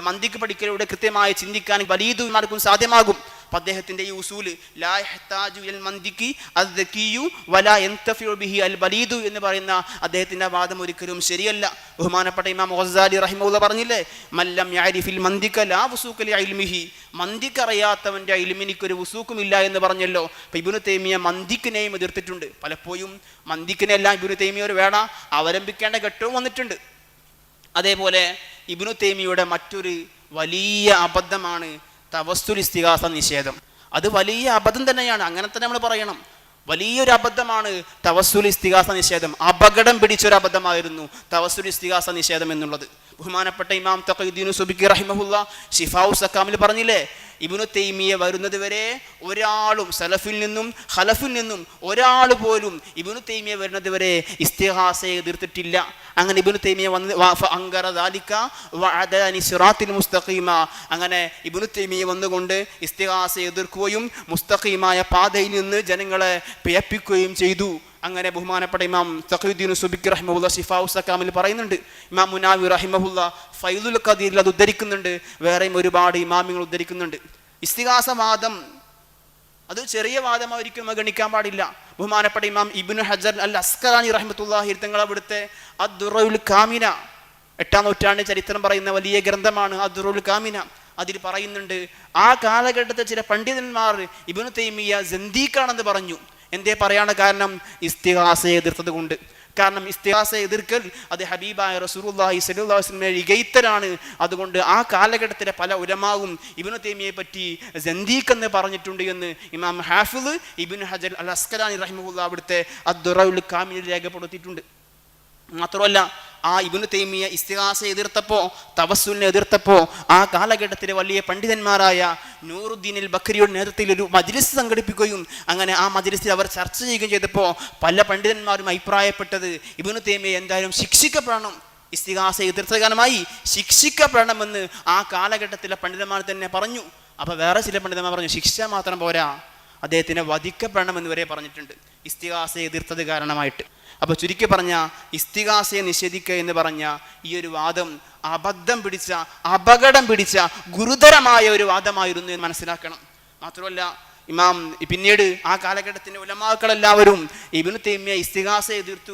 മന്ദിക്ക് പഠിക്കലൂടെ കൃത്യമായി ചിന്തിക്കാൻ ബലീദുമാർക്കും സാധ്യമാകും. അപ്പം അദ്ദേഹത്തിൻ്റെ ഈ ഉസൂല് ലാ യഹ്താജു ഇലൽ മന്ദിക്കി അസ്സകിയു വലാ യൻതഫിഉ ബിഹി അൽ ബലീദു എന്ന് പറയുന്ന അദ്ദേഹത്തിൻ്റെ വാദം ഒരിക്കലും ശരിയല്ല. ബഹുമാനപ്പെട്ട ഇമാം ഗസാലി റഹിമഹുല്ലാഹ് പറഞ്ഞില്ലേ, മല്ലം യഅരിഫിൽ മന്ദിക ലാ വസൂക ലിഇൽമിഹി. മന്ദിക്ക് അറിയാത്തവൻ്റെ ഇൽമിനിക്കൊരു വസൂക്കുമില്ല എന്ന് പറഞ്ഞല്ലോ. അപ്പം ഇബ്നു തൈമിയ്യ മന്ദിക്കിനെയും എതിർത്തിട്ടുണ്ട്. പലപ്പോഴും മന്ദിക്കിനെല്ലാം ഇബ്നു തൈമിയ്യ ഒരു വേള അവലംബിക്കേണ്ട ഘട്ടവും വന്നിട്ടുണ്ട്. അതേപോലെ ഇബ്നു തൈമിയ്യയുടെ മറ്റൊരു വലിയ അബദ്ധമാണ് തവസ്സുൽ ഇസ്തിഗാസ നിഷേധം. അത് വലിയ അബദ്ധം തന്നെയാണ്. അങ്ങനെ തന്നെ നമ്മൾ പറയണം. വലിയൊരു അബദ്ധമാണ് തവസ്സുൽ ഇസ്തിഗാസ നിഷേധം. അപകടം പിടിച്ചൊരു അബദ്ധമായിരുന്നു തവസ്സുൽ ഇസ്തിഗാസ നിഷേധം എന്നുള്ളത്. ബഹുമാനപ്പെട്ട ഇമാം തഖീദ്ദീൻ സുബ്കി റഹിമഹുല്ല ശിഫാഉ സഖാമിൽ പറഞ്ഞില്ലേ, ഇബ്നു തൈമിയ വരുന്നത് വരെ ഒരാളും സലഫിൽ നിന്നും ഖലഫിൽ നിന്നും ഒരാൾ പോലും ഇബ്നു തൈമിയ വരുന്നത് വരെ ഇസ്തിഗാസയെ എതിർത്തിട്ടില്ല. അങ്ങനെ ഇബ്നു തൈമിയ വന്ന് അങ്കറ ദാലിക വഅദനി സിറാത്തിൽ മുസ്തഖീമ, അങ്ങനെ ഇബ്നു തൈമിയ വന്നുകൊണ്ട് ഇസ്തിഗാസയെ എതിർക്കുകയും മുസ്തഖീമായ പാതയിൽ നിന്ന് ജനങ്ങളെ പിഴപ്പിക്കുകയും ചെയ്തു. അങ്ങനെ ബഹുമാനപ്പെട്ട ഇമാം തഖീദ്ദീൻ സുബ്കി റഹിമഹുല്ല ശിഫാഉ സഖാമിൽ പറയുന്നുണ്ട്. ഇമാം മുനാവി റഹിമഹുല്ല ഫൈദുൽ ഖദീറിൽ അത് ഉദ്ധരിക്കുന്നുണ്ട്. വേറെയും ഒരുപാട് ഇമാമിങ്ങൾ ഉദ്ധരിക്കുന്നുണ്ട്. ഇസ്തിഗാസവാദം അത് ചെറിയ വാദമായിരിക്കും, ഗണിക്കാൻ പാടില്ല. ബഹുമാനപ്പെട്ട ഇമാം ഇബ്നു ഹജർ അൽ അസ്ഖലാനി റഹ്മത്തുള്ളാഹി തങ്ങൾ അവിടുത്തെ അദ്ദുറുൽ കാമിന, 8-ാം നൂറ്റാണ്ട് ചരിത്രം പറയുന്ന വലിയ ഗ്രന്ഥമാണ് അദ്ദുറുൽ കാമിന. അതിൽ പറയുന്നുണ്ട്, ആ കാലഘട്ടത്തെ ചില പണ്ഡിതന്മാർ ഇബ്നു തൈമിയ സന്ദീഖാണെന്ന് പറഞ്ഞു. എന്തേ പറയാണ്? കാരണം ഇസ്തിഗാസയെ എതിർത്തത് കൊണ്ട്. കാരണം ഇസ്തിഗാസയെ എതിർക്കൽ അത് ഹബീബായ റസൂലുള്ളാഹി സ്വല്ലല്ലാഹു അലൈഹി വസല്ലം ഇഗൈത്തലാണ്. അതുകൊണ്ട് ആ കാലഘട്ടത്തിലെ പല ഉലമാവും ഇബ്നു തൈമിയയെ പറ്റി സന്ദീഖ് എന്ന് പറഞ്ഞിട്ടുണ്ട് എന്ന് ഇമാം ഹാഫിദ് ഇബ്നു ഹജർ അൽ അസ്ഖലാനി റഹിമഹുല്ലാഹ് അവിടുത്തെ അദ്ദുറുൽ കാമിനിൽ രേഖപ്പെടുത്തിയിട്ടുണ്ട്. മാത്രമല്ല, ആ ഇബ്നു തൈമിയ ഇസ്തിഗാസയെ എതിർത്തപ്പോൾ, തവസ്സുലിനെ എതിർത്തപ്പോൾ, ആ കാലഘട്ടത്തിലെ വലിയ പണ്ഡിതന്മാരായ നൂറുദ്ദീൻ അൽ ബക്രിയുടെ നേതൃത്വത്തിൽ ഒരു മജ്ലിസ് സംഘടിപ്പിക്കുകയും അങ്ങനെ ആ മജ്ലിസിൽ അവർ ചർച്ച ചെയ്യുകയും ചെയ്തപ്പോൾ പല പണ്ഡിതന്മാരും അഭിപ്രായപ്പെട്ടത് ഇബ്നു തൈമിയ എന്തായാലും ശിക്ഷിക്കപ്പെടണം, ഇസ്തിഗാസയെ എതിർത്ത കാരണമായി ശിക്ഷിക്കപ്പെടണമെന്ന് ആ കാലഘട്ടത്തിലെ പണ്ഡിതന്മാർ തന്നെ പറഞ്ഞു. അപ്പോൾ വേറെ ചില പണ്ഡിതന്മാർ പറഞ്ഞു, ശിക്ഷ മാത്രം പോരാ, അദ്ദേഹത്തിനെ വധിക്കപ്പെടണമെന്ന് വരെ പറഞ്ഞിട്ടുണ്ട് ഇസ്തിഗാസയെ എതിർത്തത് കാരണമായിട്ട്. അപ്പോൾ ചുരുക്കി പറഞ്ഞ ഇസ്തിഗാസയെ നിഷേധിക്കുക എന്ന് പറഞ്ഞ ഈ ഒരു വാദം അബദ്ധം പിടിച്ച, അപകടം പിടിച്ച ഗുരുതരമായ ഒരു വാദമായിരുന്നു എന്ന് മനസ്സിലാക്കണം. മാത്രമല്ല, പിന്നീട് ആ കാലഘട്ടത്തിൻ്റെ ഉലമാക്കളെല്ലാവരും ഇബ്നു തൈമിയ ഇസ്തിഗാസയെ എതിർത്തു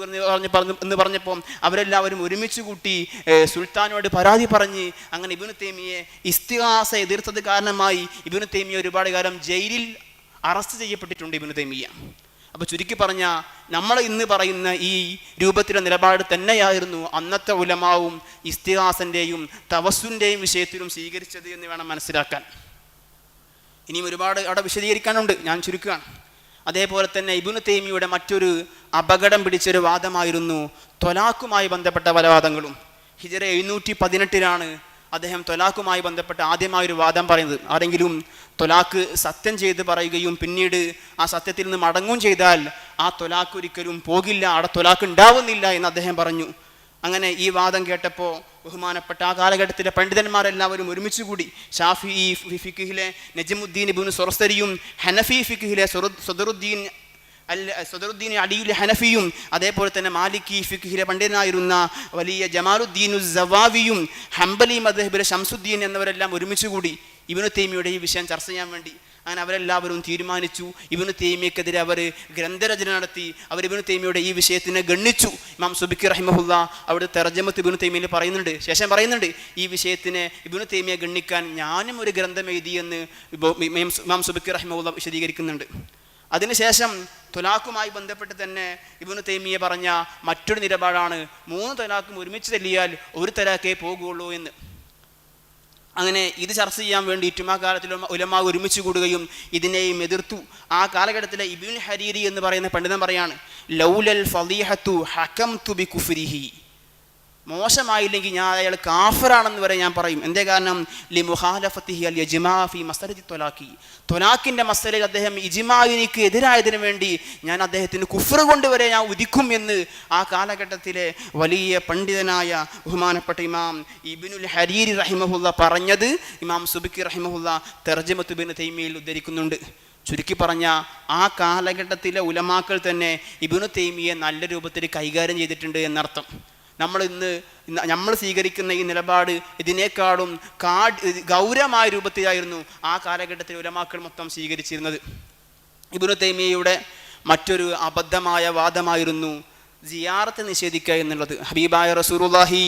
എന്ന് പറഞ്ഞപ്പോൾ അവരെല്ലാവരും ഒരുമിച്ച് കൂട്ടി സുൽത്താനോട് പരാതി പറഞ്ഞ് അങ്ങനെ ഇബ്നു തൈമിയെ ഇസ്തിഗാസ എതിർത്തത് കാരണമായി ഇബ്നു തൈമിയ ഒരുപാട് കാലം ജയിലിൽ അറസ്റ്റ് ചെയ്യപ്പെട്ടിട്ടുണ്ട് ഇബ്നു തൈമിയ. അപ്പോൾ ചുരുക്കി പറഞ്ഞ നമ്മൾ ഇന്ന് പറയുന്ന ഈ രൂപത്തിലെ നിലപാട് തന്നെയായിരുന്നു അന്നത്തെ ഉലമാവും ഇസ്തിഗാസൻ്റെയും തവസ്സുൻ്റെയും വിഷയത്തിലും സ്വീകരിച്ചത് എന്ന് വേണം മനസ്സിലാക്കാൻ. ഇനിയും ഒരുപാട് അവിടെ വിശദീകരിക്കാനുണ്ട്, ഞാൻ ചുരുക്കുകയാണ്. അതേപോലെ തന്നെ ഇബ്നു തൈമിയുടെ മറ്റൊരു അപകടം പിടിച്ചൊരു വാദമായിരുന്നു ത്വലാഖുമായി ബന്ധപ്പെട്ട പല വാദങ്ങളും. ഹിജറ 718 അദ്ദേഹം ത്വലാഖുമായി ബന്ധപ്പെട്ട ആദ്യമായൊരു വാദം പറയുന്നത്. ആരെങ്കിലും ത്വലാഖ് സത്യം ചെയ്ത് പറയുകയും പിന്നീട് ആ സത്യത്തിൽ നിന്ന് മടങ്ങുകയും ചെയ്താൽ ആ ത്വലാഖ് ഒരിക്കലും പോകില്ല, അവിടെ ത്വലാഖ് ഉണ്ടാവുന്നില്ല എന്ന് അദ്ദേഹം പറഞ്ഞു. അങ്ങനെ ഈ വാദം കേട്ടപ്പോൾ ബഹുമാനപ്പെട്ട ആ കാലഘട്ടത്തിലെ പണ്ഡിതന്മാരെല്ലാവരും ഒരുമിച്ച് കൂടി ഷാഫിഈ ഫിഖ്ഹിലെ നജ്മുദ്ദീൻ ഇബ്നു സുറസ്തരിയും ഹനഫി ഫിഖ്ഹിലെ സദറുദ്ദീൻ അലിയുൽ ഹനഫിയും അതേപോലെ തന്നെ മാലിക്കി ഫിഖ്ഹിലെ പണ്ഡിതനായിരുന്ന വലിയ ജമാലുദ്ദീൻ സവാവിയും ഹംബലി മദ്ഹബിലെ ശംസുദ്ദീൻ എന്നിവരെല്ലാം ഒരുമിച്ച് കൂടി ഇബ്നു തൈമിയുടെ ഈ വിഷയം ചർച്ച ചെയ്യാൻ വേണ്ടി. അങ്ങനെ അവരെല്ലാവരും തീരുമാനിച്ചു, ഇബ്നു തൈമിയക്കെതിരെ അവർ ഗ്രന്ഥരചന നടത്തി. അവർ ഇബ്നു തൈമിയുടെ ഈ വിഷയത്തിനെ ഗണ്ണിച്ചു. ഇമാം സുബ്കി റഹിമഹുല്ല അവിടെ തർജമത്ത് ഇബ്നു തൈമിയയിൽ പറയുന്നുണ്ട്, ശേഷം പറയുന്നുണ്ട്, ഈ വിഷയത്തിനെ ഇബ്നു തൈമിയ ഗണ്ണിക്കാൻ ഞാനും ഒരു ഗ്രന്ഥം എഴുതിയെന്ന് ഇമാം സുബ്കി റഹിമഹുല്ല വിശദീകരിക്കുന്നുണ്ട്. അതിനുശേഷം ത്വലാഖുമായി ബന്ധപ്പെട്ട് തന്നെ ഇബ്നു തൈമിയ പറഞ്ഞ മറ്റൊരു നിലപാടാണ് 3 ത്വലാഖും ഒരുമിച്ച് തല്ലിയാൽ ഒരു തലാഖേ പോകുള്ളൂ എന്ന്. അങ്ങനെ ഇത് ചർച്ച ചെയ്യാൻ വേണ്ടിയിട്ടും ആ കാലത്തിൽ ഉലമാ ഒരുമിച്ച് കൂടുകയും ഇതിനെയും എതിർത്തു. ആ കാലഘട്ടത്തിലെ ഇബ്നുൽ ഹരീരി എന്ന് പറയുന്ന പണ്ഡിതൻ പറയാണ്, ലൗലൽ ഫളീഹത്തു ഹകംതു ബികുഫ്രിഹി, മോശമായില്ലെങ്കിൽ ഞാൻ അയാൾ കാഫിറാണെന്ന് വരെ ഞാൻ പറയും. എന്തേ കാരണം? ലി മുഖാലഫത്തിഹി അൽ ഇജ്മാ ഫി മസ്അലത്തി ത്വലാഖി, ത്വലാഖിൻ്റെ മസ്അലയിൽ അദ്ദേഹം ഇജ്മാഇനിക്ക് എതിരായതിനു വേണ്ടി ഞാൻ അദ്ദേഹത്തിന് കുഫ്ർ കൊണ്ടുവരെ ഞാൻ ഉദിക്കും എന്ന് ആ കാലഘട്ടത്തിലെ വലിയ പണ്ഡിതനായ ബഹുമാനപ്പെട്ട ഇമാം ഇബ്നുൽ ഹരീരി റഹിമഹുല്ല പറഞ്ഞത് ഇമാം സുബ്കി റഹിമഹുല്ല തർജമത്ത് ഇബ്നു തൈമിയയിൽ ഉദ്ധരിക്കുന്നുണ്ട്. ചുരുക്കി പറഞ്ഞ ആ കാലഘട്ടത്തിലെ ഉലമാക്കൾ തന്നെ ഇബ്നു തൈമിയെ നല്ല രൂപത്തിൽ കൈകാര്യം ചെയ്തിട്ടുണ്ട് എന്നർത്ഥം. നമ്മൾ സ്വീകരിക്കുന്ന ഈ നിലപാട് ഇതിനേക്കാളും ഗൗരവമായ രൂപത്തിലായിരുന്നു ആ കാലഘട്ടത്തിൽ ഉലമാക്കൾ മൊത്തം സ്വീകരിച്ചിരുന്നത്. ഇബ്നു തൈമിയയുടെ മറ്റൊരു അബദ്ധമായ വാദമായിരുന്നു സിയാറത്ത് നിഷേധിക്കുക എന്നുള്ളത്. ഹബീബായ റസൂലുള്ളാഹി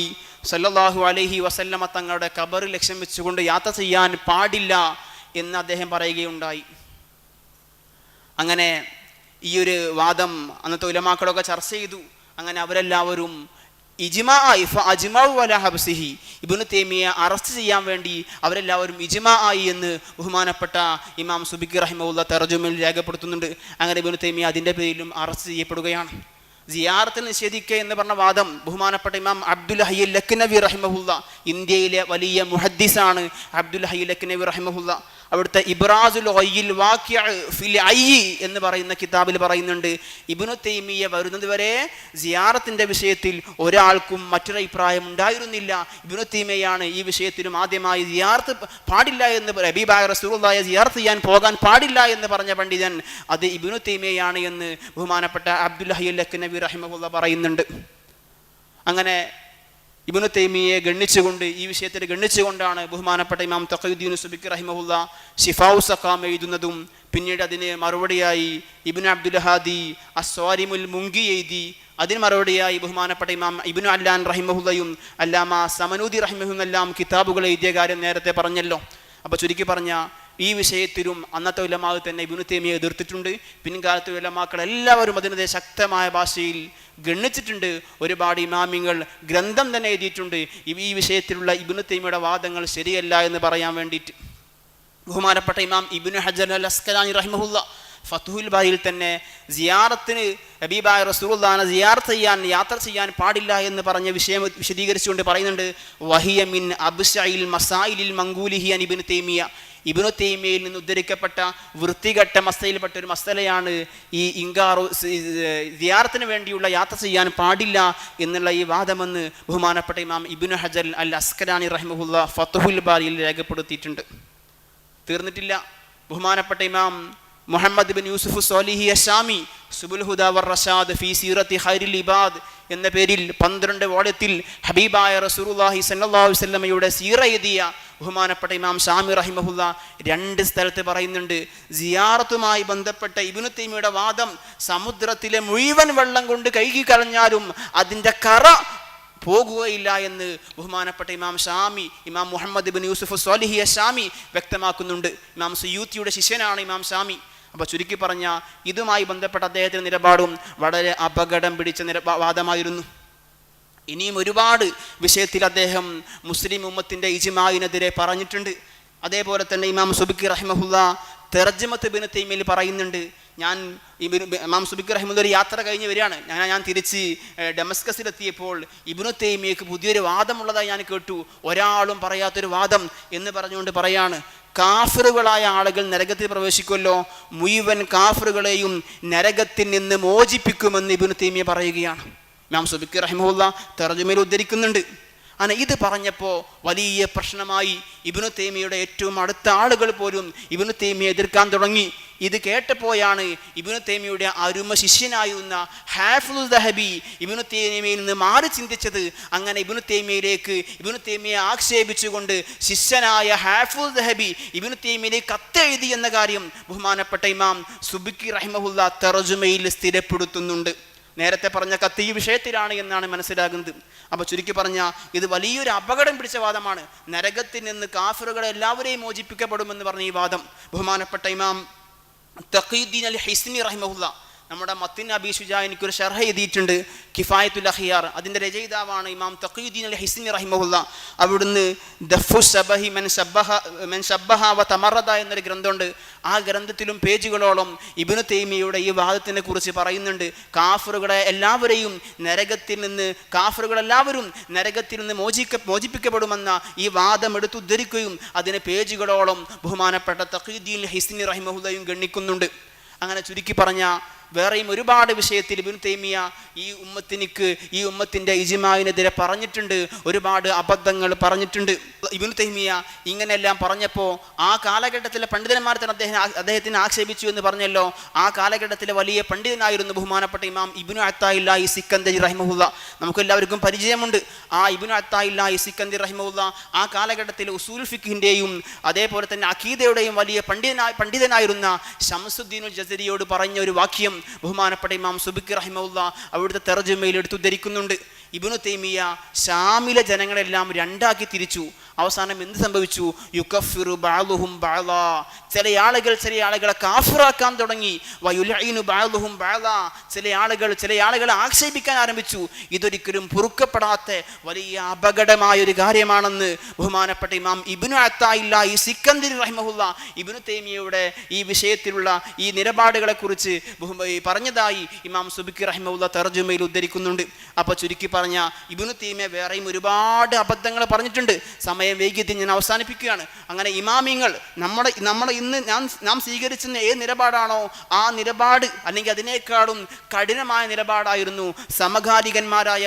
സ്വല്ലല്ലാഹു അലൈഹി വസല്ലമ തങ്ങളുടെ ഖബർ ലക്ഷ്യം വെച്ചുകൊണ്ട് യാത്ര ചെയ്യാൻ പാടില്ല എന്ന് അദ്ദേഹം പറയുകയുണ്ടായി. അങ്ങനെ ഈ ഒരു വാദം അന്നത്തെ ഉലമാക്കളൊക്കെ ചർച്ച ചെയ്തു. അങ്ങനെ അവരെല്ലാവരും ഇബ്നു തൈമിയെ അറസ്റ്റ് ചെയ്യാൻ വേണ്ടി അവരെല്ലാവരും ഇജ്മാ ആയി എന്ന് ബഹുമാനപ്പെട്ട ഇമാം സുബ്കി റഹിമഹുല്ല തർജുമയിൽ രേഖപ്പെടുത്തുന്നുണ്ട്. അങ്ങനെ ഇബ്നു തൈമിയ അതിൻ്റെ പേരിലും അറസ്റ്റ് ചെയ്യപ്പെടുകയാണ്. സിയാറത്ത് നിഷേധിക്കുക എന്ന് പറഞ്ഞ വാദം ബഹുമാനപ്പെട്ട ഇമാം അബ്ദുൽ ഹയ്യ് ലഖ്നവി റഹിമഹുല്ല, ഇന്ത്യയിലെ വലിയ മുഹദ്ദിസാണ് അബ്ദുൽ ഹയ്യ് ലഖ്നവി റഹിമഹുല്ല. അവിടുത്തെ ഇബ്രാസുൽ ഗയ്യിൽ വാഖിഅ ഫിൽ അയ്യി എന്ന് പറയുന്ന കിതാബിൽ പറയുന്നുണ്ട്, ഇബ്നു തൈമിയ്യ വരുന്നത് വരെ സിയാറത്തിന്റെ വിഷയത്തിൽ ഒരാൾക്കും മറ്റൊരു അഭിപ്രായം ഉണ്ടായിരുന്നില്ല. ഇബ്നു തൈമിയ്യയാണ് ഈ വിഷയത്തിലും ആദ്യമായി സിയാറത്ത് പാടില്ല എന്ന്, ഹബീബായ റസൂലുള്ളാഹിയെ സിയാറത്ത് ചെയ്യാൻ പോകാൻ പാടില്ല എന്ന് പറഞ്ഞ പണ്ഡിതൻ അത് ഇബ്നു തൈമിയ്യയാണ് എന്ന് ബഹുമാനപ്പെട്ട അബ്ദുൽ ഹയ്യ് ലഖ്നവി റഹിമഹുല്ല പറയുന്നുണ്ട്. അങ്ങനെ ഇബ്നു തൈമിയ്യയെ ഗണ്ണിച്ചുകൊണ്ട്, ഈ വിഷയത്തിൽ ഗണ്ണിച്ചുകൊണ്ടാണ് ബഹുമാനപ്പെട്ട ഇമാം തഖിയുദ്ദീൻ സുബ്കി റഹിമഹുല്ല ശിഫാഉ സഖാം എഴുതുന്നതും പിന്നീട് അതിന് മറുപടിയായി ഇബ്നു അബ്ദുൽ ഹാദി അസ്വാരിമുൽ മുങ്കി എഴുതി. അതിന് മറുപടിയായി ബഹുമാനപ്പെട്ട ഇമാം ഇബ്നു അല്ലാൻ റഹിമഹുല്ലയും അല്ലാമ സമനൂദി റഹിമഹുന്നെല്ലാം കിതാബുകൾ എഴുതിയ കാര്യം നേരത്തെ പറഞ്ഞല്ലോ. അപ്പോൾ ചുരുക്കി പറഞ്ഞ ഈ വിഷയത്തിലും അന്നത്തെ ഉലമാവ് തന്നെ ഇബ്നു തൈമിയ്യയെ എതിർത്തിട്ടുണ്ട്. പിൻകാലത്തെ ഉലമാക്കൾ എല്ലാവരും അതിനെതിരെ ശക്തമായ ഭാഷയിൽ ഗണ്ണിച്ചിട്ടുണ്ട്. ഒരുപാട് ഇമാമിങ്ങൾ ഗ്രന്ഥം തന്നെ എഴുതിയിട്ടുണ്ട് ഈ വിഷയത്തിലുള്ള ഇബ്നു തൈമിയ്യയുടെ വാദങ്ങൾ ശരിയല്ല എന്ന് പറയാൻ വേണ്ടിയിട്ട്. ബഹുമാനപ്പെട്ട ഇമാം ഇബ്നു ഹജർ അൽ അസ്കലാനി റഹിമഹുല്ല ഫത്ഹുൽ ബാരിയിൽ തന്നെ സിയാറത്തിന്, ഹബീബായ റസൂലുള്ളാഹിനെ സിയാറത്ത് ചെയ്യാൻ, യാത്ര ചെയ്യാൻ പാടില്ല എന്ന് പറഞ്ഞ വിഷയം വിശദീകരിച്ചുകൊണ്ട് പറയുന്നുണ്ട്, വഹിയ മിൻ അബ്ശഇൽ മസായിലിൽ മങ്കൂലിഹി അൻ ഇബ്നു തൈമിയ്യ. ഇബ്നു തൈമിയ്യയിൽ നിന്ന് ഉദ്ധരിക്കപ്പെട്ട വൃത്തികെട്ട മസലയിൽപ്പെട്ട ഒരു മസലയാണ് ഈ ഇൻകാറു, സിയാറത്തിന് വേണ്ടിയുള്ള യാത്ര ചെയ്യാൻ പാടില്ല എന്നുള്ള ഈ വാദമെന്ന് ബഹുമാനപ്പെട്ട ഇമാം ഇബ്നു ഹജർ അൽ അസ്കലാനി റഹിമഹുല്ല ഫത്ഹുൽ ബാരിയിൽ രേഖപ്പെടുത്തിയിട്ടുണ്ട്. തീർന്നിട്ടില്ല. ബഹുമാനപ്പെട്ട ഇമാം മുഹമ്മദ് ബിൻ യൂസുഫ് സോലിഹി അശാമി സുബുൽ ഹുദാ വർ റഷാദ് ഫീ സീറത്തി ഖൈറിൽ ഇബാദ് എന്ന പേരിൽ 12 വോള്യത്തിൽ ഹബീബായ റസൂലുള്ളാഹി സ്വല്ലല്ലാഹു അലൈഹി വസല്ലമയുടെ സീറ എഴുതിയ ബഹുമാനപ്പെട്ട ഇമാം ഷാമി റഹിമഹുല്ല 2 സ്ഥലത്ത് പറയുന്നുണ്ട്, സിയാറത്തുമായി ബന്ധപ്പെട്ട ഇബ്നു തൈമിയ്യയുടെ വാദം സമുദ്രത്തിലെ മുഴുവൻ വെള്ളം കൊണ്ട് കഴുകി കളഞ്ഞാലും അതിൻ്റെ കറ പോകുകയില്ല എന്ന് ബഹുമാനപ്പെട്ട ഇമാം ഷാമി, ഇമാം മുഹമ്മദ് ബിൻ യൂസുഫ് സോലിഹി അശാമി വ്യക്തമാക്കുന്നുണ്ട്. ഇമാം സുയൂത്തിയുടെ ശിഷ്യനാണ് ഇമാം ഷാമി. അപ്പോൾ ചുരുക്കി പറഞ്ഞ ഇതുമായി ബന്ധപ്പെട്ട അദ്ദേഹത്തിൻ്റെ നിലപാടും വളരെ അപകടം പിടിച്ച വാദമായിരുന്നു. ഇനിയും ഒരുപാട് വിഷയത്തിൽ അദ്ദേഹം മുസ്ലിം ഉമ്മത്തിൻ്റെ ഇജ്മാഇനെതിരെ പറഞ്ഞിട്ടുണ്ട്. അതേപോലെ തന്നെ ഇമാം സുബ്കി റഹിമഹുല്ല തർജമത്ത് ഇബ്നു തൈമിയ്യയിൽ പറയുന്നുണ്ട്, ഞാൻ ഇമാം സുബ്കി റഹിമഹുല്ല ഒരു യാത്ര കഴിഞ്ഞ് വരികയാണ്, ഞാൻ തിരിച്ച് ഡമസ്കസിലെത്തിയപ്പോൾ ഇബ്നു തൈമിയ്യക്ക് പുതിയൊരു വാദമുള്ളതായി ഞാൻ കേട്ടു, ഒരാളും പറയാത്തൊരു വാദം എന്ന് പറഞ്ഞുകൊണ്ട് പറയാണ്, കാഫിറുകളായ ആളുകൾ നരകത്തിൽ പ്രവേശിക്കുമല്ലോ, മുഴുവൻ കാഫിറുകളെയും നരകത്തിൽ നിന്ന് മോചിപ്പിക്കുമെന്ന് ഇബ്നു തൈമിയ്യ പറയുകയാണ്. ഇമാം സുബ്കി റഹിമഹുല്ല തർജമയിൽ ഉദ്ധരിക്കുന്നുണ്ട്. അങ്ങനെ ഇത് പറഞ്ഞപ്പോൾ വലിയ പ്രശ്നമായി. ഇബ്നു തൈമിയ്യയുടെ ഏറ്റവും അടുത്ത ആളുകൾ പോലും ഇബ്നു തൈമിയ്യയെ എതിർക്കാൻ തുടങ്ങി. ഇത് കേട്ടപ്പോഴാണ് ഇബ്നു തൈമിയ്യയുടെ അരുമ ശിഷ്യനായിരുന്ന ഹാഫിളുൽ ദഹബി ഇബ്നു തൈമിയ്യയിൽ നിന്ന് മാറി ചിന്തിച്ചത്. അങ്ങനെ ഇബ്നു തൈമിയ്യയിലേക്ക്, ഇബ്നു തൈമിയ്യയെ ആക്ഷേപിച്ചുകൊണ്ട് ശിഷ്യനായ ഹാഫിളുൽ ദഹബി ഇബ്നു തൈമിയ്യയിലേക്ക് കത്തെഴുതി എന്ന കാര്യം ബഹുമാനപ്പെട്ട ഇമാം സുബ്കി റഹിമഹുല്ല തർജുമയിൽ സ്ഥിരപ്പെടുത്തുന്നുണ്ട്. നേരത്തെ പറഞ്ഞ കത്ത് ഈ വിഷയത്തിലാണ് എന്നാണ് മനസ്സിലാകുന്നത്. അപ്പോൾ ചുരുക്കി പറഞ്ഞ ഇത് വലിയൊരു അപകടം പിടിച്ച വാദമാണ്. നരകത്തിൽ നിന്ന് കാഫിറുകളെ എല്ലാവരെയും മോചിപ്പിക്കപ്പെടുമെന്ന് പറഞ്ഞ ഈ വാദം ബഹുമാനപ്പെട്ട ഇമാം തഖിയുദ്ദീൻ അൽ ഹിസ്നി റഹിമഹുല്ല നമ്മുടെ മത്തിൻ അബി ഷുജാ എനിക്കൊരു ഷർഹ എഴുതിയിട്ടുണ്ട്, കിഫായത്തുൽ അഖിയാർ. അതിൻ്റെ രചയിതാവാണ് ഇമാം തഖിയുദ്ദീൻ അൽ ഹിസ്നി റഹിമഹുല്ല. അവിടുന്ന് ദഫു ശബഹി മൻ ശബ്ബഹ വ തമറദ എന്നൊരു ഗ്രന്ഥമുണ്ട്. ആ ഗ്രന്ഥത്തിലും പേജുകളോളം ഇബ്നു തൈമിയ്യയുടെ ഈ വാദത്തിനെ കുറിച്ച് പറയുന്നുണ്ട്. കാഫിറുകളെ എല്ലാവരെയും നരകത്തിൽ നിന്ന്, കാഫിറുകളെല്ലാവരും നരകത്തിൽ നിന്ന് മോചിപ്പിക്കപ്പെടുമെന്ന ഈ വാദം എടുത്തുദ്ധരിക്കുകയും അതിനെ പേജുകളോളം ബഹുമാനപ്പെട്ട തഖിയുദ്ദീൻ അൽ ഹിസ്നി റഹിമഹുല്ലയും ഗണ്ണിക്കുന്നുണ്ട്. അങ്ങനെ ചുരുക്കി പറഞ്ഞ വേറെയും ഒരുപാട് വിഷയത്തിൽ ഇബ്നു തൈമിയ്യ ഈ ഉമ്മത്തിൻ്റെ ഇജ്മാഇനെതിരെ പറഞ്ഞിട്ടുണ്ട്, ഒരുപാട് അബദ്ധങ്ങൾ പറഞ്ഞിട്ടുണ്ട്. ഇബ്നു തൈമിയ്യ ഇങ്ങനെയെല്ലാം പറഞ്ഞപ്പോൾ ആ കാലഘട്ടത്തിലെ പണ്ഡിതന്മാർ തന്നെ അദ്ദേഹത്തിനെ ആക്ഷേപിച്ചു എന്ന് പറഞ്ഞല്ലോ. ആ കാലഘട്ടത്തിലെ വലിയ പണ്ഡിതനായിരുന്നു ബഹുമാനപ്പെട്ട ഇമാം ഇബ്നു അത്താഇല്ലാഹി സിക്കന്ദരി റഹിമഹുല്ല. നമുക്കെല്ലാവർക്കും പരിചയമുണ്ട്. ആ ഇബ്നു അത്താഇല്ലാഹി സിക്കന്ദരി റഹിമഹുല്ല ആ കാലഘട്ടത്തിലെ ഉസൂൽ ഫിഖിൻ്റെയും അതേപോലെ തന്നെ അഖീദയുടെയും വലിയ പണ്ഡിതനായിരുന്ന ശംസുദ്ദീനുൽ ജസരിയോട് പറഞ്ഞ ഒരു വാക്യം ബഹുമാനപ്പെട്ട ഇമാം സുബ്കി റഹിമഹുല്ല അവിടുത്തെ തർജുമയിൽ എടുത്തുദ്ധരിക്കുന്നുണ്ട്. ഇബ്നു തൈമിയ ഷാമിലെ ജനങ്ങളെല്ലാം രണ്ടാക്കി തിരിച്ചു. അവസാനം എന്ത് സംഭവിച്ചു? യുകഫിറു ബഅദുഹും ബഅദാ, ചില ആളുകളെ കാഫിറാക്കാൻ തുടങ്ങി. വയുലഈനു ബഅദുഹും ബഅദാ, ചില ആളുകളെ ആക്ഷേപിക്കാൻ ആരംഭിച്ചു. ഇതൊരിക്കലും പൊറുക്കപ്പെടാത്ത വലിയ അപകടമായ ഒരു കാര്യമാണെന്ന് ബഹുമാനപ്പെട്ട ഇമാം ഇബ്നു അത്താഇല്ലാഹി സിക്കന്ദരി റഹിമഹുല്ലാ ഇബ്നു തൈമിയയുടെ ഈ വിഷയത്തിലുള്ള ഈ നിലപാടുകളെ കുറിച്ച് പറഞ്ഞതായി ഇമാം സുബ്കി റഹിമഹുല്ലാ തർജുമയിൽ ഉദ്ധരിക്കുന്നുണ്ട്. അപ്പോൾ ചുരുക്കി പറഞ്ഞ ഇബ്നു തൈമിയ വേറെയും ഒരുപാട് അബദ്ധങ്ങൾ പറഞ്ഞിട്ടുണ്ട്. സമയം വൈകിയത്തിൽ ഞാൻ അവസാനിപ്പിക്കുകയാണ്. അങ്ങനെ ഇമാമിങ്ങൾ നമ്മുടെ ഇന്ന് നാം സ്വീകരിക്കുന്ന ഏത് നിലപാടാണോ ആ നിലപാട് അല്ലെങ്കിൽ അതിനേക്കാളും കഠിനമായ നിലപാടായിരുന്നു സമകാലികന്മാരായ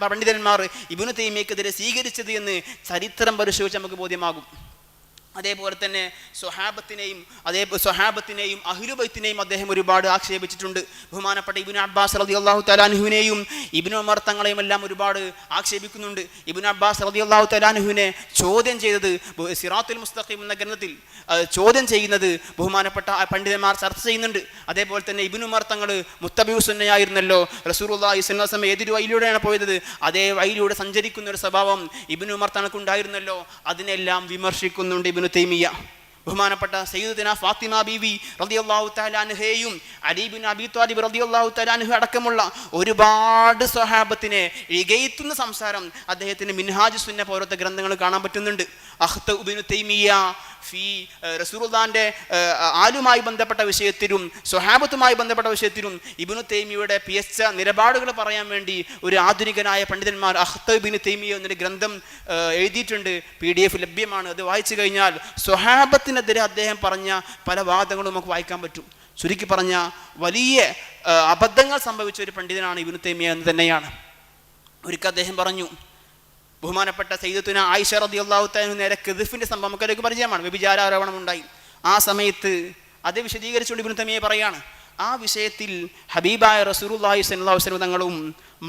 പണ്ഡിതന്മാർ ഇബ്നു തൈമിയക്കെതിരെ സ്വീകരിച്ചത് എന്ന് ചരിത്രം പരിശോധിച്ച് നമുക്ക് ബോധ്യമാകും. അതേപോലെ തന്നെ സ്വഹാബത്തിനെയും അഹ്ലുബൈത്തിനെയും അദ്ദേഹം ഒരുപാട് ആക്ഷേപിച്ചിട്ടുണ്ട്. ബഹുമാനപ്പെട്ട ഇബ്നു അബ്ബാസ് റളിയല്ലാഹു തആല അൻഹുവിനെയും ഇബ്നു ഉമർ തങ്ങളെയും എല്ലാം ഒരുപാട് ആക്ഷേപിക്കുന്നുണ്ട്. ഇബ്നു അബ്ബാസ് റളിയല്ലാഹു തആല അൻഹുവിനെ ചോദ്യം ചെയ്തത് സിറാത്തുൽ മുസ്തഖീം എന്ന ഗ്രന്ഥത്തിൽ ചോദ്യം ചെയ്യുന്നത് ബഹുമാനപ്പെട്ട പണ്ഡിതന്മാർ ചർച്ച ചെയ്യുന്നുണ്ട്. അതേപോലെ തന്നെ ഇബ്നു ഉമർ തങ്ങൾ മുത്തബിഉ സുന്നയായിരുന്നല്ലോ. റസൂലുള്ളാഹി സ്വല്ലല്ലാഹു അലൈഹി വസല്ലം ഏതൊരു വഴിയിലൂടെയാണ് പോയത് അതേ വഴിയിലൂടെ സഞ്ചരിക്കുന്ന ഒരു സ്വഭാവം ഇബ്നു ഉമർ തങ്ങൾക്കുണ്ടായിരുന്നല്ലോ. അതിനെല്ലാം വിമർശിക്കുന്നുണ്ട് ഇബ്നു തൈമിയ. ബഹുമാനപ്പെട്ട സയ്യിദത്തുനാ ഫാത്തിമ ബീവി റളിയല്ലാഹു തആല അൻഹയും അലി ഇബ്നു അബീ ത്വാലിബ് റളിയല്ലാഹു തആല അൻഹു അടക്കമുള്ള ഒരുപാട് സ്വഹാബത്തിനെ ഇകയത്തുന്ന സംസാരം അദ്ദേഹത്തിന് മിൻഹാജ് സുന്ന പോലത്തെ ഗ്രന്ഥങ്ങൾ കാണാൻ പറ്റുന്നുണ്ട്. അഖ്ത ഇബ്നു തൈമിയ ഫി റസൂലുള്ളാഹിന്റെ ആലുമായി ബന്ധപ്പെട്ട വിഷയത്തിലും സ്വഹാബത്തുമായി ബന്ധപ്പെട്ട വിഷയത്തിലും ഇബ്നു തൈമിയയുടെ പിയച്ച നിലപാടുകൾ പറയാൻ വേണ്ടി ഒരു ആധുനികനായ പണ്ഡിതന്മാർ അഖ്ത ഇബ്നു തൈമിയ എന്നൊരു ഗ്രന്ഥം എഴുതിയിട്ടുണ്ട്. PDF ലഭ്യമാണ്. അത് വായിച്ചു കഴിഞ്ഞാൽ സ്വഹാബത്തിനെതിരെ അദ്ദേഹം പറഞ്ഞ പല വാദങ്ങളും നമുക്ക് വായിക്കാൻ പറ്റും. ചുരുക്കി പറഞ്ഞ വലിയ അബദ്ധങ്ങൾ സംഭവിച്ച ഒരു പണ്ഡിതനാണ് ഇബ്നു തൈമിയ എന്ന് തന്നെയാണ്. ഒരിക്കൽ അദ്ദേഹം പറഞ്ഞു, ബഹുമാനപ്പെട്ട സയ്യിദത്തുനാ ആയിഷ റളിയല്ലാഹു തആല നേരെ ഖിദ്ഫിന്റെ സംഭവം നമുക്കൊക്കെ പരിചയമാണ്. വ്യഭിചാരാരോപണം ഉണ്ടായി. ആ സമയത്ത് അത് വിശദീകരിച്ചുകൊണ്ട് ഇബ്നു തൈമിയ പറയാണ്, ആ വിഷയത്തിൽ ഹബീബായ റസൂലുള്ളാഹി സ്വല്ലല്ലാഹു അലൈഹി വസല്ലം തങ്ങളും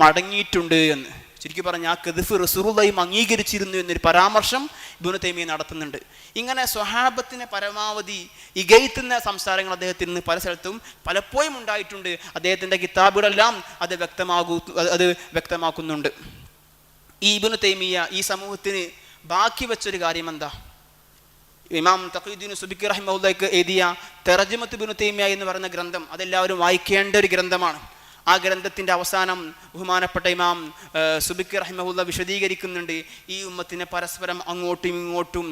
മടങ്ങിയിട്ടുണ്ട് എന്ന്. ചുരുക്കി പറഞ്ഞാൽ ആ ഖിദ്ഫ് റസൂലുള്ളാഹിയും അംഗീകരിച്ചിരുന്നു എന്നൊരു പരാമർശം ഇബ്നു തൈമിയ നടത്തുന്നുണ്ട്. ഇങ്ങനെ സ്വഹാബത്തിനെ പരമാവധി ഇകയത്തുന്ന സംസാരങ്ങൾ അദ്ദേഹത്തിൽ നിന്ന് പല സ്ഥലത്തും പലപ്പോഴും ഉണ്ടായിട്ടുണ്ട്. അദ്ദേഹത്തിൻ്റെ കിതാബുകളെല്ലാം അത് വ്യക്തമാക്കുന്നുണ്ട്. ഈ ഇബ്നു തൈമിയ ഈ സമൂഹത്തിന് ബാക്കി വെച്ചൊരു കാര്യം എന്താ? ഇമാം തഖീദ്ദീൻ സുബ്കി റഹിമഹുല്ലാഹ് എഴുതിയ തർജമത്ത് ഇബ്നു തൈമിയ എന്ന് പറയുന്ന ഗ്രന്ഥം അതെല്ലാവരും വായിക്കേണ്ട ഒരു ഗ്രന്ഥമാണ്. ആ ഗ്രന്ഥത്തിൻ്റെ അവസാനം ബഹുമാനപ്പെട്ട ഇമാം സുബ്കി റഹിമഹുല്ലാഹ് വിശദീകരിക്കുന്നുണ്ട്, ഈ ഉമ്മത്തിനെ പരസ്പരം അങ്ങോട്ടും ഇങ്ങോട്ടും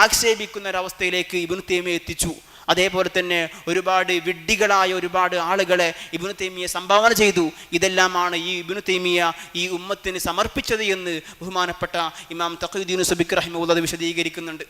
ആക്ഷേപിക്കുന്ന ഒരവസ്ഥയിലേക്ക് ഇബ്നു തൈമിയ എത്തിച്ചു. അതേപോലെ തന്നെ ഒരുപാട് വിഡ്ഢികളായ ഒരുപാട് ആളുകളെ ഇബ്നു തൈമിയ സംഭാവന ചെയ്തു. ഇതെല്ലാമാണ് ഈ ഇബ്നു തൈമിയ ഈ ഉമ്മത്തിന് സമർപ്പിച്ചത് എന്ന് ബഹുമാനപ്പെട്ട ഇമാം തഖീദ്ദീൻ സുബ്കി റഹിമഹുല്ലാഹ് വിശദീകരിക്കുന്നുണ്ട്.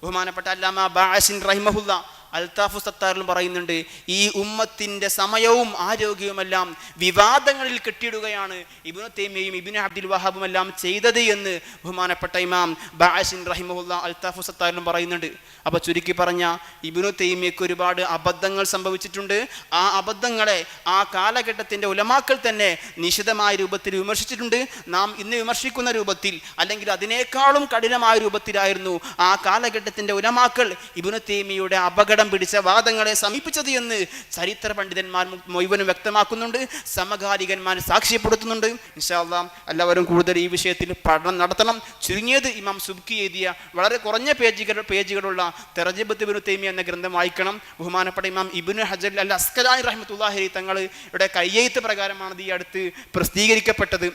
ബഹുമാനപ്പെട്ട അല്ലാമ ബാഅസിൻ റഹിമഹുല്ലാഹ് അൽതാഫു സത്താറിലും പറയുന്നുണ്ട്, ഈ ഉമ്മത്തിൻ്റെ സമയവും ആരോഗ്യവുമെല്ലാം വിവാദങ്ങളിൽ കെട്ടിയിടുകയാണ് ഇബ്നു തൈമിയയും ഇബ്നു അബ്ദുൽ വഹാബും എല്ലാം ചെയ്തത് എന്ന് ബഹുമാനപ്പെട്ട ഇമാം ബാഅസിൻ റഹിമഹുല്ലാഹ് അൽതാഫു സത്താറിലും പറയുന്നുണ്ട്. അപ്പോൾ ചുരുക്കി പറഞ്ഞ ഇബ്നു തൈമിയക്ക് ഒരുപാട് അബദ്ധങ്ങൾ സംഭവിച്ചിട്ടുണ്ട്. ആ അബദ്ധങ്ങളെ ആ കാലഘട്ടത്തിൻ്റെ ഉലമാക്കൾ തന്നെ നിശിതമായ രൂപത്തിൽ വിമർശിച്ചിട്ടുണ്ട്. നാം ഇന്ന് വിമർശിക്കുന്ന രൂപത്തിൽ അല്ലെങ്കിൽ അതിനേക്കാളും കഠിനമായ രൂപത്തിലായിരുന്നു ആ കാലഘട്ടത്തിൻ്റെ ഉലമാക്കൾ ഇബ്നു തൈമിയയുടെ അപകടം പിടിച്ച വാദങ്ങളെ സമീപിച്ചത് എന്ന് ചരിത്ര പണ്ഡിതന്മാർ മുഴുവനും വ്യക്തമാക്കുന്നുണ്ട്, സമകാലികന്മാർ സാക്ഷ്യപ്പെടുത്തുന്നുണ്ട്. ഇൻഷാ അല്ലാഹ് എല്ലാവരും കൂടുതൽ ഈ വിഷയത്തിൽ പഠനം നടത്തണം. ചുരുങ്ങിയത് ഇമാം സുബ്കി എഴുതിയ വളരെ കുറഞ്ഞ പേജുകളുള്ള തർജമത്ത് ഇബ്നു തൈമിയ എന്ന ഗ്രന്ഥം വായിക്കണം. ബഹുമാനപ്പെട്ട ഇമാം ഇബ്നു ഹജർ അൽ അസ്ഖലാനി റഹ്മത്തുള്ളാഹി അലൈഹി തങ്ങളുടെ കയ്യെഴുത്ത് പ്രകാരമാണ് ഈ അടുത്ത് പ്രസിദ്ധീകരിക്കപ്പെട്ടത്.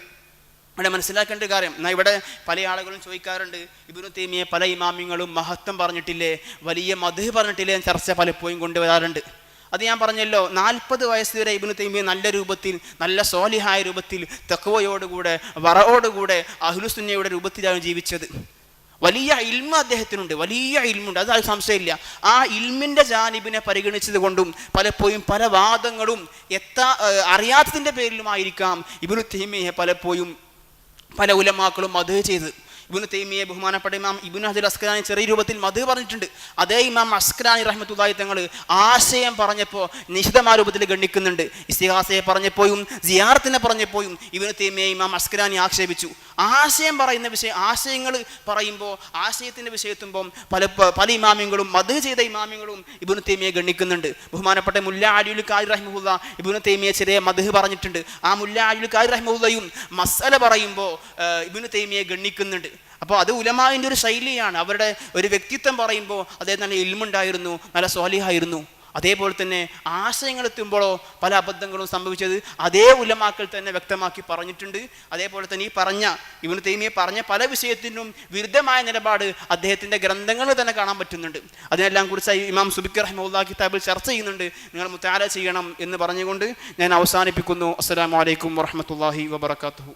ഇവിടെ മനസ്സിലാക്കേണ്ട കാര്യം, എന്നാൽ ഇവിടെ പല ആളുകളും ചോദിക്കാറുണ്ട്, ഇബ്നു തൈമിയ പല ഇമാമിങ്ങളും മഹത്വം പറഞ്ഞിട്ടില്ലേ, വലിയ മദ്ഹ് പറഞ്ഞിട്ടില്ലേ എന്ന് ചർച്ച പലപ്പോഴും കൊണ്ടുവരാറുണ്ട്. അത് ഞാൻ പറഞ്ഞല്ലോ, 40 വയസ്സ് വരെ ഇബ്നു തൈമിയ നല്ല രൂപത്തിൽ, നല്ല സ്വാലിഹായ രൂപത്തിൽ, തഖ്വയോടുകൂടെ വറഓടുകൂടെ അഹ്ലുസുന്നയുടെ രൂപത്തിലാണ് ജീവിച്ചത്. വലിയ ഇൽമ അദ്ദേഹത്തിനുണ്ട്, വലിയ ഇൽമുണ്ട്, അത് സംശയമില്ല. ആ ഇൽമിൻ്റെ ജാനിബിനെ പരിഗണിച്ചത് കൊണ്ടും പലപ്പോഴും പല വാദങ്ങളും അറിയാത്തതിൻ്റെ പേരിലുമായിരിക്കാം ഇബ്നു തൈമിയ പലപ്പോഴും പല ഉലമാക്കളും മദ്ഹ് ചെയ്ത്. ഇബ്നു തൈമിയ ബഹുമാനപ്പെട്ട ഇമാം ഇബ്നു ഹജർ അസ്ഖലാനി ചെറിയ രൂപത്തിൽ മദ്ഹ് പറഞ്ഞിട്ടുണ്ട്. അതേ ഇമാം അസ്ഖലാനി റഹ്മത്തുള്ളാഹി തങ്ങൾ ആശയം പറഞ്ഞപ്പോൾ നിശിതമായ രൂപത്തിൽ ഗണ്ണിക്കുന്നുണ്ട്. ഇസ്തിഹാസയെ പറഞ്ഞപ്പോഴും സിയാറത്തിനെ പറഞ്ഞപ്പോഴും ഇബ്നു തൈമിയ ഇമാം അസ്ഖലാനി ആക്ഷേപിച്ചു. ആശയം പറയുന്ന ആശയങ്ങൾ പറയുമ്പോൾ ആശയത്തിൻ്റെ വിഷയത്തുമ്പം പല ഇമാമിയങ്ങളും മദ്ഹ് ചെയ്ത ഇമാമിയങ്ങളും ഇബ്നു തൈമിയെ ഗണ്ണിക്കുന്നുണ്ട്. ബഹുമാനപ്പെട്ട മുല്ല അലിയുൽ ഖാരി റഹിമഹുല്ല ഇബ്നു തൈമിയെ ചെറിയ മദ്ഹ് പറഞ്ഞിട്ടുണ്ട്. ആ മുല്ല അലിയുൽ ഖാരി റഹിമഹുല്ലയും മസ്അല പറയുമ്പോൾ ഇബ്നു തൈമിയെ ഗണ്ണിക്കുന്നുണ്ട്. അപ്പോൾ അത് ഉലമാവിൻ്റെ ഒരു ശൈലിയാണ്. അവരുടെ ഒരു വ്യക്തിത്വം പറയുമ്പോൾ അദ്ദേഹം നല്ല ഇൽമുണ്ടായിരുന്നു, നല്ല സ്വാലിഹായിരുന്നു. അതേപോലെ തന്നെ ആശയങ്ങൾ എത്തുമ്പോഴോ പല അബദ്ധങ്ങളും സംഭവിച്ചത് അതേ ഉലമാക്കൾ തന്നെ വ്യക്തമാക്കി പറഞ്ഞിട്ടുണ്ട്. അതേപോലെ തന്നെ ഈ ഇബ്നു തൈമിയ പറഞ്ഞ പല വിഷയത്തിനും വിരുദ്ധമായ നിലപാട് അദ്ദേഹത്തിൻ്റെ ഗ്രന്ഥങ്ങളിൽ തന്നെ കാണാൻ പറ്റുന്നുണ്ട്. അതിനെല്ലാം കുറിച്ച് ഇമാം സുബിക്കി റഹിമഹുല്ലാഹി കിതാബിൽ ചർച്ച ചെയ്യുന്നുണ്ട്. നിങ്ങൾ മുതാല ചെയ്യണം എന്ന് പറഞ്ഞുകൊണ്ട് ഞാൻ അവസാനിപ്പിക്കുന്നു. അസ്സലാമു അലൈക്കും വറഹ്മത്തുള്ളാഹി വബറകാതുഹു.